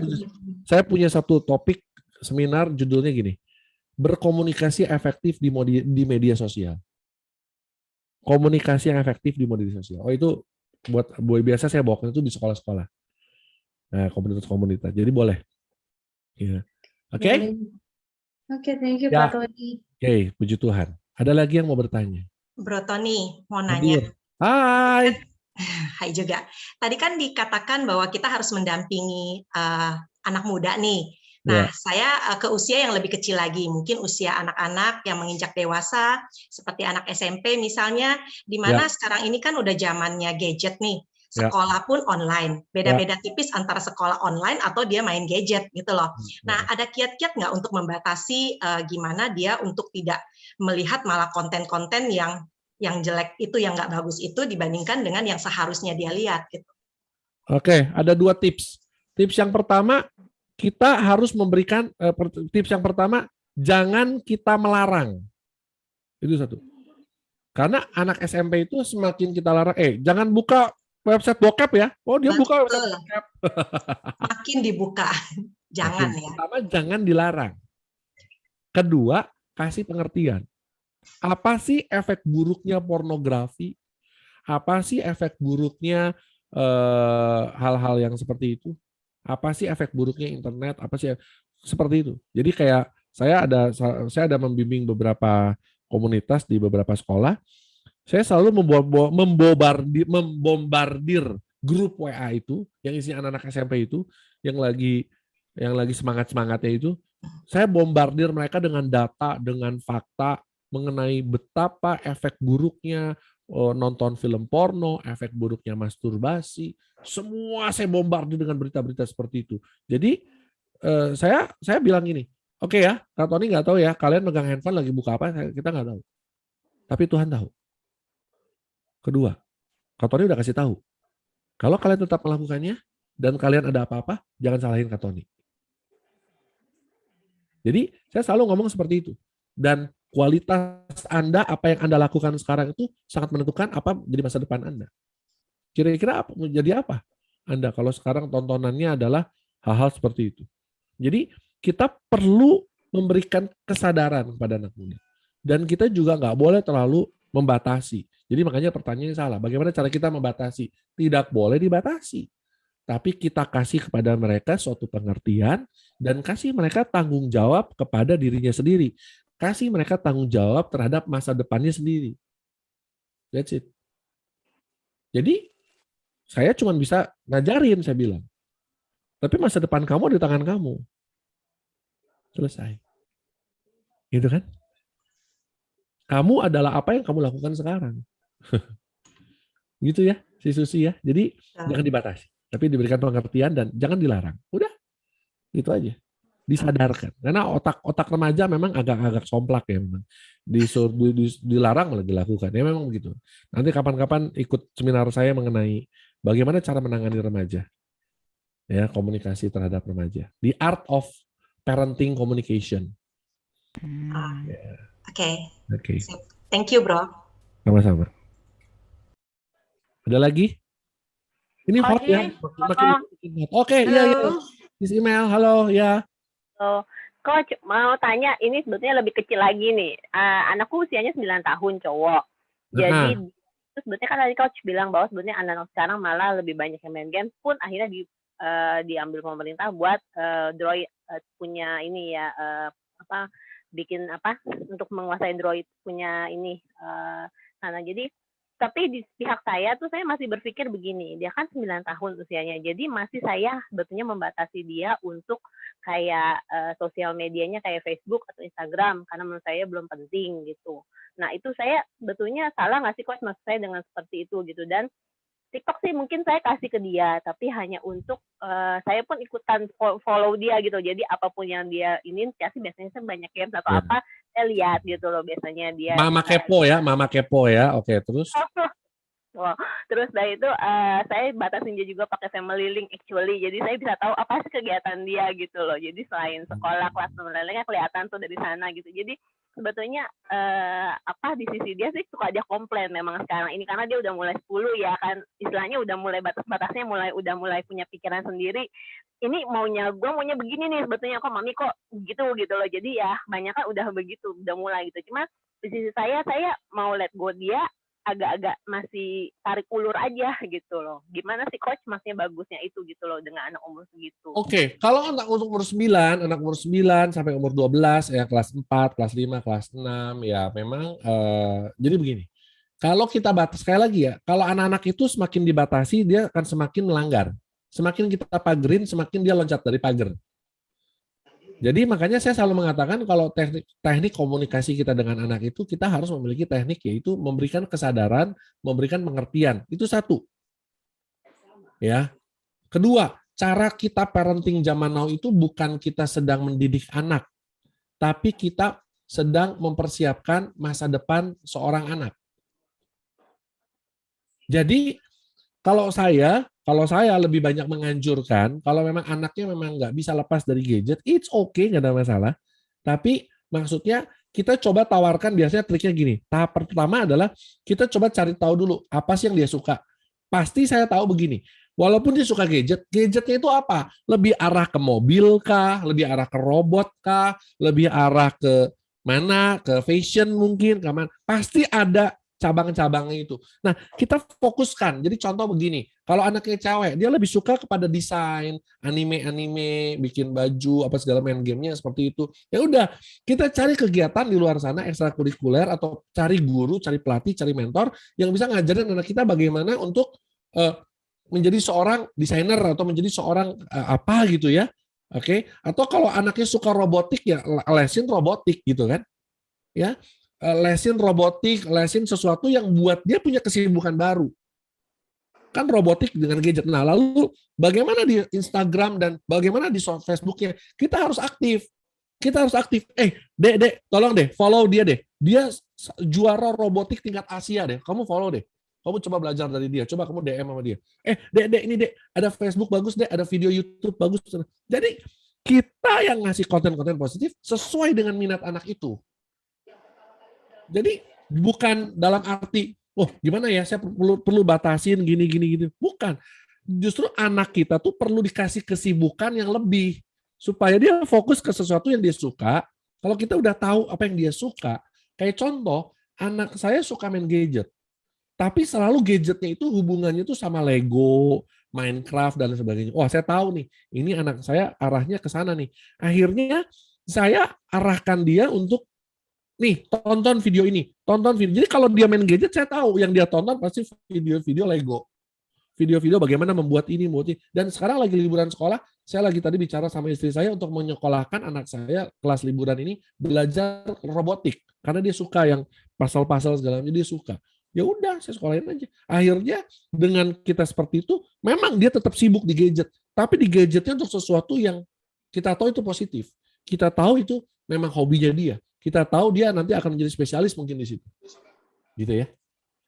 saya punya satu topik seminar judulnya gini, berkomunikasi efektif di media sosial. Komunikasi yang efektif di media sosial. Oh, itu buat biasa saya bawa itu di sekolah-sekolah. Nah, komunitas-komunitas. Jadi boleh. Ya. Oke?
boleh. Oke, thank you
Ya.
Pak Tony.
Oke, puji Tuhan. Ada lagi yang mau bertanya?
Bro Tony, mau
Hadir.
nanya.
Hai.
Hai juga. Tadi kan dikatakan bahwa kita harus mendampingi anak muda nih. Nah, saya ke usia yang lebih kecil lagi, mungkin usia anak-anak yang menginjak dewasa, seperti anak SMP misalnya, di mana sekarang ini kan udah zamannya gadget nih. Sekolah pun online. Beda-beda tipis antara sekolah online atau dia main gadget gitu loh. Nah, ada kiat-kiat nggak untuk membatasi gimana dia untuk tidak melihat malah konten-konten yang jelek itu, yang nggak bagus itu dibandingkan dengan yang seharusnya dia lihat gitu.
Oke, ada 2 tips. Tips yang pertama, kita harus memberikan tips yang pertama, jangan kita melarang. Itu satu. Karena anak SMP itu semakin kita larang, jangan buka website bokep ya. Oh, dia buka website bokep.
Makin dibuka. Jangan ya.
Pertama, jangan dilarang. Kedua, kasih pengertian. Apa sih efek buruknya pornografi? Apa sih efek buruknya hal-hal yang seperti itu? Apa sih efek buruknya internet? Apa sih seperti itu? Jadi kayak saya ada membimbing beberapa komunitas di beberapa sekolah. Saya selalu membombardir grup WA itu yang isinya anak-anak SMP itu yang lagi semangat-semangatnya itu. Saya bombardir mereka dengan data, dengan fakta mengenai betapa efek buruknya nonton film porno, efek buruknya masturbasi, semua saya bombardir dengan berita-berita seperti itu. Jadi saya bilang gini, oke ya, Kak Tony nggak tahu ya, kalian megang handphone lagi buka apa, kita nggak tahu. Tapi Tuhan tahu. Kedua, Kak Tony udah kasih tahu, Kalau kalian tetap melakukannya dan kalian ada apa-apa, jangan salahin Kak Tony. Jadi saya selalu ngomong seperti itu. Dan kualitas Anda, apa yang Anda lakukan sekarang itu sangat menentukan apa jadi masa depan Anda. Kira-kira apa, menjadi apa Anda kalau sekarang tontonannya adalah hal-hal seperti itu. Jadi kita perlu memberikan kesadaran kepada anak muda. Dan kita juga nggak boleh terlalu membatasi. Jadi makanya pertanyaannya salah. Bagaimana cara kita membatasi? Tidak boleh dibatasi. Tapi kita kasih kepada mereka suatu pengertian dan kasih mereka tanggung jawab kepada dirinya sendiri. Kasih mereka tanggung jawab terhadap masa depannya sendiri. That's it. Jadi saya cuma bisa ngajarin, saya bilang. Tapi masa depan kamu di tangan kamu. Selesai. Gitu kan? Kamu adalah apa yang kamu lakukan sekarang. Gitu ya, si Susi ya. Jadi jangan dibatasi. Tapi diberikan pengertian dan jangan dilarang. Udah, gitu aja. Disadarkan. Karena otak remaja memang agak-agak somplak ya memang. Dilarang malah dilakukan. Ya memang begitu. Nanti kapan-kapan ikut seminar saya mengenai bagaimana cara menangani remaja. Ya, komunikasi terhadap remaja. The art of parenting communication. Oke.
Thank you, bro.
Sama-sama. Ada lagi? Ini hot ya. Oke, iya. This email, halo, ya.
Coach, mau tanya, ini sebetulnya lebih kecil lagi nih. Anakku usianya 9 tahun, cowok. Jadi, sebetulnya kan tadi Coach bilang bahwa sebetulnya anak-anak sekarang malah lebih banyak yang main game, pun akhirnya diambil pemerintah buat Droid punya ini ya, bikin untuk menguasai Droid punya ini sana. Jadi tapi di pihak saya tuh saya masih berpikir begini, dia kan 9 tahun usianya, jadi masih saya sebetulnya membatasi dia untuk kayak sosial medianya kayak Facebook atau Instagram, karena menurut saya belum penting gitu. Nah itu saya sebetulnya salah nggak sih Coach, maksud saya dengan seperti itu gitu. Dan TikTok sih mungkin saya kasih ke dia, tapi hanya untuk saya pun ikutan follow dia gitu. Jadi apapun yang dia ini kasih biasanya saya banyak games atau apa, saya lihat gitu loh biasanya dia.
Mama kepo ya. Oke, terus?
Wow. Terus dari itu saya batasin dia juga pakai family link actually. Jadi saya bisa tahu apa sih kegiatan dia gitu loh. Jadi selain sekolah, kelas dan lain-lainnya kelihatan tuh dari sana gitu. Jadi sebetulnya di sisi dia sih suka aja komplain memang sekarang ini karena dia udah mulai 10 ya kan, istilahnya udah mulai batas-batasnya udah mulai punya pikiran sendiri. Ini gue maunya begini nih sebetulnya, kok mami kok gitu loh. Jadi ya banyak kan udah begitu, udah mulai gitu. Cuma di sisi saya mau let go dia agak-agak masih tarik ulur aja gitu loh. Gimana sih Coach maksudnya bagusnya itu gitu loh dengan anak umur segitu?
Oke, kalau anak umur 9 sampai umur 12 ya kelas 4, kelas 5, kelas 6 ya memang jadi begini. Kalau kita batas sekali lagi ya, kalau anak-anak itu semakin dibatasi dia akan semakin melanggar. Semakin kita pagerin, semakin dia loncat dari pagar. Jadi makanya saya selalu mengatakan kalau teknik komunikasi kita dengan anak itu kita harus memiliki teknik yaitu memberikan kesadaran, memberikan pengertian. Itu satu. Ya. Kedua, cara kita parenting zaman now itu bukan kita sedang mendidik anak, tapi kita sedang mempersiapkan masa depan seorang anak. Jadi kalau saya lebih banyak menganjurkan, kalau memang anaknya memang nggak bisa lepas dari gadget, it's okay, nggak ada masalah. Tapi maksudnya kita coba tawarkan, biasanya triknya gini, tahap pertama adalah kita coba cari tahu dulu, apa sih yang dia suka. Pasti saya tahu begini, walaupun dia suka gadgetnya itu apa? Lebih arah ke mobil kah? Lebih arah ke robot kah? Lebih arah ke mana? Ke fashion mungkin? Kemana? Pasti ada cabang-cabangnya itu. Nah, kita fokuskan. Jadi contoh begini, kalau anaknya cewek, dia lebih suka kepada desain, anime, bikin baju, apa segala main gamenya seperti itu. Ya udah, kita cari kegiatan di luar sana ekstrakurikuler atau cari guru, cari pelatih, cari mentor yang bisa ngajarin anak kita bagaimana untuk menjadi seorang desainer atau menjadi seorang apa gitu ya. Oke, atau kalau anaknya suka robotik ya lesin robotik gitu kan. Ya. Lesin robotik, lesin sesuatu yang buat dia punya kesibukan baru. Kan robotik dengan gadget. Nah, lalu bagaimana di Instagram dan bagaimana di Facebook-nya? Kita harus aktif. Dek, tolong deh, follow dia deh. Dia juara robotik tingkat Asia deh. Kamu follow deh. Kamu coba belajar dari dia. Coba kamu DM sama dia. Dek, ini dek, ada Facebook bagus dek, ada video YouTube bagus. Jadi kita yang ngasih konten-konten positif sesuai dengan minat anak itu. Jadi bukan dalam arti, oh gimana ya, saya perlu batasin gini. Bukan. Justru anak kita tuh perlu dikasih kesibukan yang lebih. Supaya dia fokus ke sesuatu yang dia suka. Kalau kita udah tahu apa yang dia suka, kayak contoh, anak saya suka main gadget. Tapi selalu gadgetnya itu hubungannya tuh sama Lego, Minecraft, dan sebagainya. Wah, saya tahu nih, ini anak saya arahnya ke sana nih. Akhirnya saya arahkan dia untuk, nih, tonton video ini. Tonton video. Jadi kalau dia main gadget, saya tahu yang dia tonton pasti video-video Lego. Video-video bagaimana membuat ini. Dan sekarang lagi liburan sekolah, saya lagi tadi bicara sama istri saya untuk menyekolahkan anak saya kelas liburan ini belajar robotik. Karena dia suka yang puzzle-puzzle segala macam, dia suka. Ya udah, saya sekolahin aja. Akhirnya dengan kita seperti itu, memang dia tetap sibuk di gadget. Tapi di gadgetnya untuk sesuatu yang kita tahu itu positif. Kita tahu itu memang hobinya dia. Kita tahu dia nanti akan menjadi spesialis mungkin di situ. Gitu ya.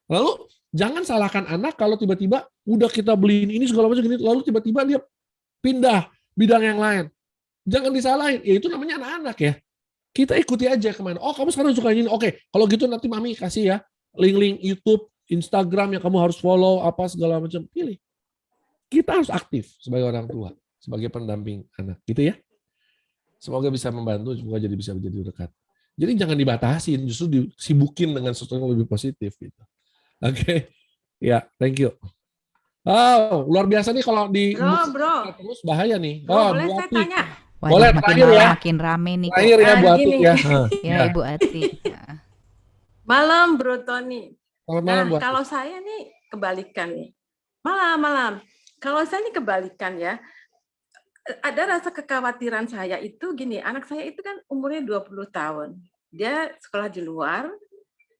Lalu jangan salahkan anak kalau tiba-tiba udah kita beliin ini segala macam gini, lalu tiba-tiba dia pindah bidang yang lain. Jangan disalahin. Ya itu namanya anak-anak ya. Kita ikuti aja kemana. Oh kamu sekarang suka ini. Oke, kalau gitu nanti mami kasih ya link-link YouTube, Instagram yang kamu harus follow, apa segala macam. Pilih. Kita harus aktif sebagai orang tua, sebagai pendamping anak. Gitu ya. Semoga bisa membantu, semoga bisa menjadi dekat. Jadi jangan dibatasin, justru disibukin dengan sesuatu yang lebih positif. Gitu. Oke. Ya, thank you. Oh, luar biasa nih kalau di
Bro.
terus bahaya nih.
Bro, boleh saya tanya?
Wah,
boleh terakhir ya.
Makin rame nih.
Terakhir ya Bu Atik ya.
Ya, Ibu Atik.
Malam Bro Tony.
Selamat malam, Bu Atik.
Kalau saya nih kebalikan nih. Malam. Kalau saya nih kebalikan ya. Ada rasa kekhawatiran saya itu gini, anak saya itu kan umurnya 20 tahun. Dia sekolah di luar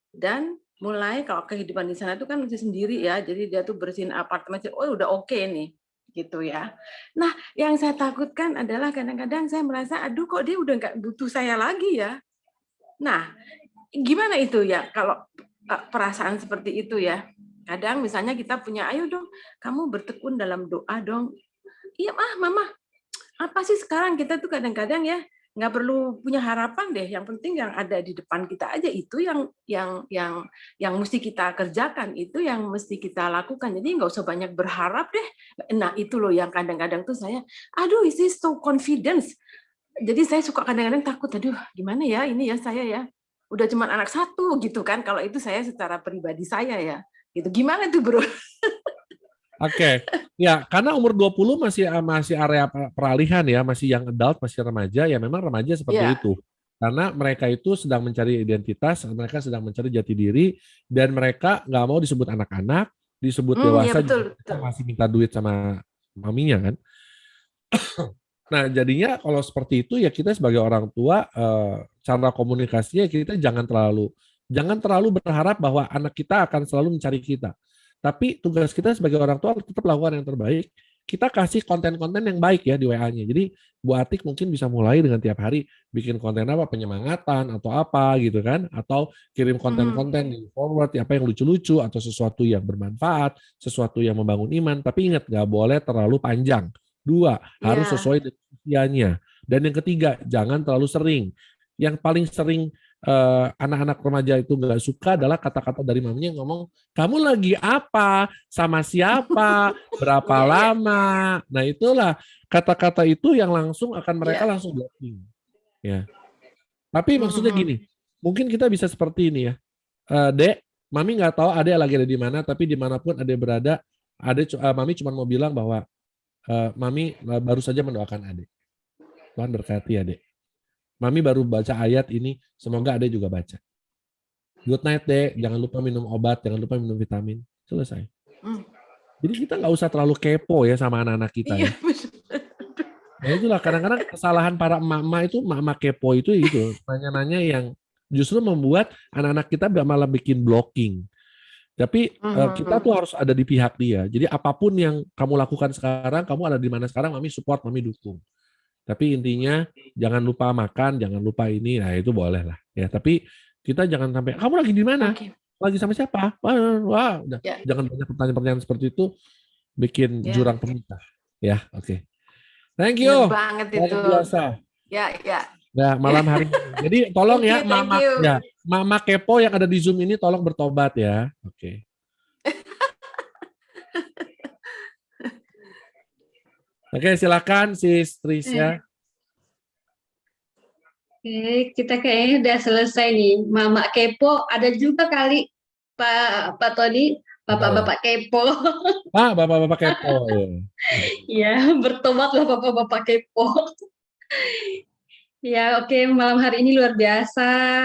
dan mulai kalau kehidupan di sana itu kan masih sendiri ya. Jadi dia tuh bersihin apartemen, oh udah oke nih gitu ya. Nah, yang saya takutkan adalah kadang-kadang saya merasa aduh kok dia udah nggak butuh saya lagi ya. Nah, gimana itu ya kalau perasaan seperti itu ya. Kadang misalnya kita punya, ayo dong kamu bertekun dalam doa dong. Iya mama, apa sih sekarang kita tuh kadang-kadang ya nggak perlu punya harapan deh. Yang penting yang ada di depan kita aja itu yang mesti kita kerjakan, itu yang mesti kita lakukan. Jadi nggak usah banyak berharap deh. Nah itu loh yang kadang-kadang tuh saya, aduh is this so confidence. Jadi saya suka kadang-kadang takut, aduh gimana ya ini ya saya ya. Udah cuma anak satu gitu kan. Kalau itu saya secara pribadi saya ya. Gitu. Gimana tuh bro?
Oke, ya karena umur 20 masih area peralihan ya, masih yang adult, masih remaja, ya memang remaja seperti itu. Karena mereka itu sedang mencari identitas, mereka sedang mencari jati diri, dan mereka nggak mau disebut anak-anak, disebut dewasa,
betul.
masih minta duit sama maminya kan. Nah jadinya kalau seperti itu ya kita sebagai orang tua, cara komunikasinya kita jangan terlalu berharap bahwa anak kita akan selalu mencari kita. Tapi tugas kita sebagai orang tua tetap lakukan yang terbaik. Kita kasih konten-konten yang baik ya di WA-nya. Jadi Bu Atik mungkin bisa mulai dengan tiap hari bikin konten apa, penyemangatan atau apa gitu kan. Atau kirim konten-konten di forward apa yang lucu-lucu atau sesuatu yang bermanfaat, sesuatu yang membangun iman. Tapi ingat, nggak boleh terlalu panjang. 2, harus sesuai dengan usianya. Dan yang ketiga, jangan terlalu sering. Yang paling sering anak-anak remaja itu nggak suka adalah kata-kata dari maminya yang ngomong, kamu lagi apa, sama siapa, berapa lama. Nah itulah kata-kata itu yang langsung akan mereka langsung blocking. Ya. Tapi maksudnya gini, mungkin kita bisa seperti ini ya, Dek, mami nggak tahu Ade lagi ada di mana, tapi dimanapun Ade berada, mami cuma mau bilang bahwa mami baru saja mendoakan Ade. Tuhan berkati Ade. Mami baru baca ayat ini, semoga Ade juga baca. Good night, Dek. Jangan lupa minum obat, jangan lupa minum vitamin. Selesai. Jadi kita nggak usah terlalu kepo ya sama anak-anak kita ya. Nah itulah kadang-kadang kesalahan para emak-emak itu, emak-emak kepo itu nanya-nanya yang justru membuat anak-anak kita malah bikin blocking. Tapi kita tuh harus ada di pihak dia. Jadi apapun yang kamu lakukan sekarang, kamu ada di mana sekarang, mami support, mami dukung. Tapi intinya jangan lupa makan, jangan lupa ini, nah itu boleh lah. Ya, tapi kita jangan sampai, kamu lagi di mana? Lagi sama siapa? Wah, udah.
Ya.
Jangan banyak pertanyaan-pertanyaan seperti itu, bikin
Ya.
jurang pemisah. Ya, oke. Thank
Bener
you.
banget
Luar
itu.
biasa.
Ya, ya.
Ya, malam hari ini. Jadi tolong
Thank
ya,
you, thank
mama,
you.
ya, mama kepo yang ada di Zoom ini tolong bertobat ya. Oke. Oke, silakan Sis Trisha.
Oke, kita kayaknya udah selesai nih. Mama kepo ada juga kali Pak Tony, bapak-bapak kepo.
Ah, bapak-bapak kepo. Ya.
Ya, bertobatlah bapak-bapak kepo. Ya, oke, malam hari ini luar biasa.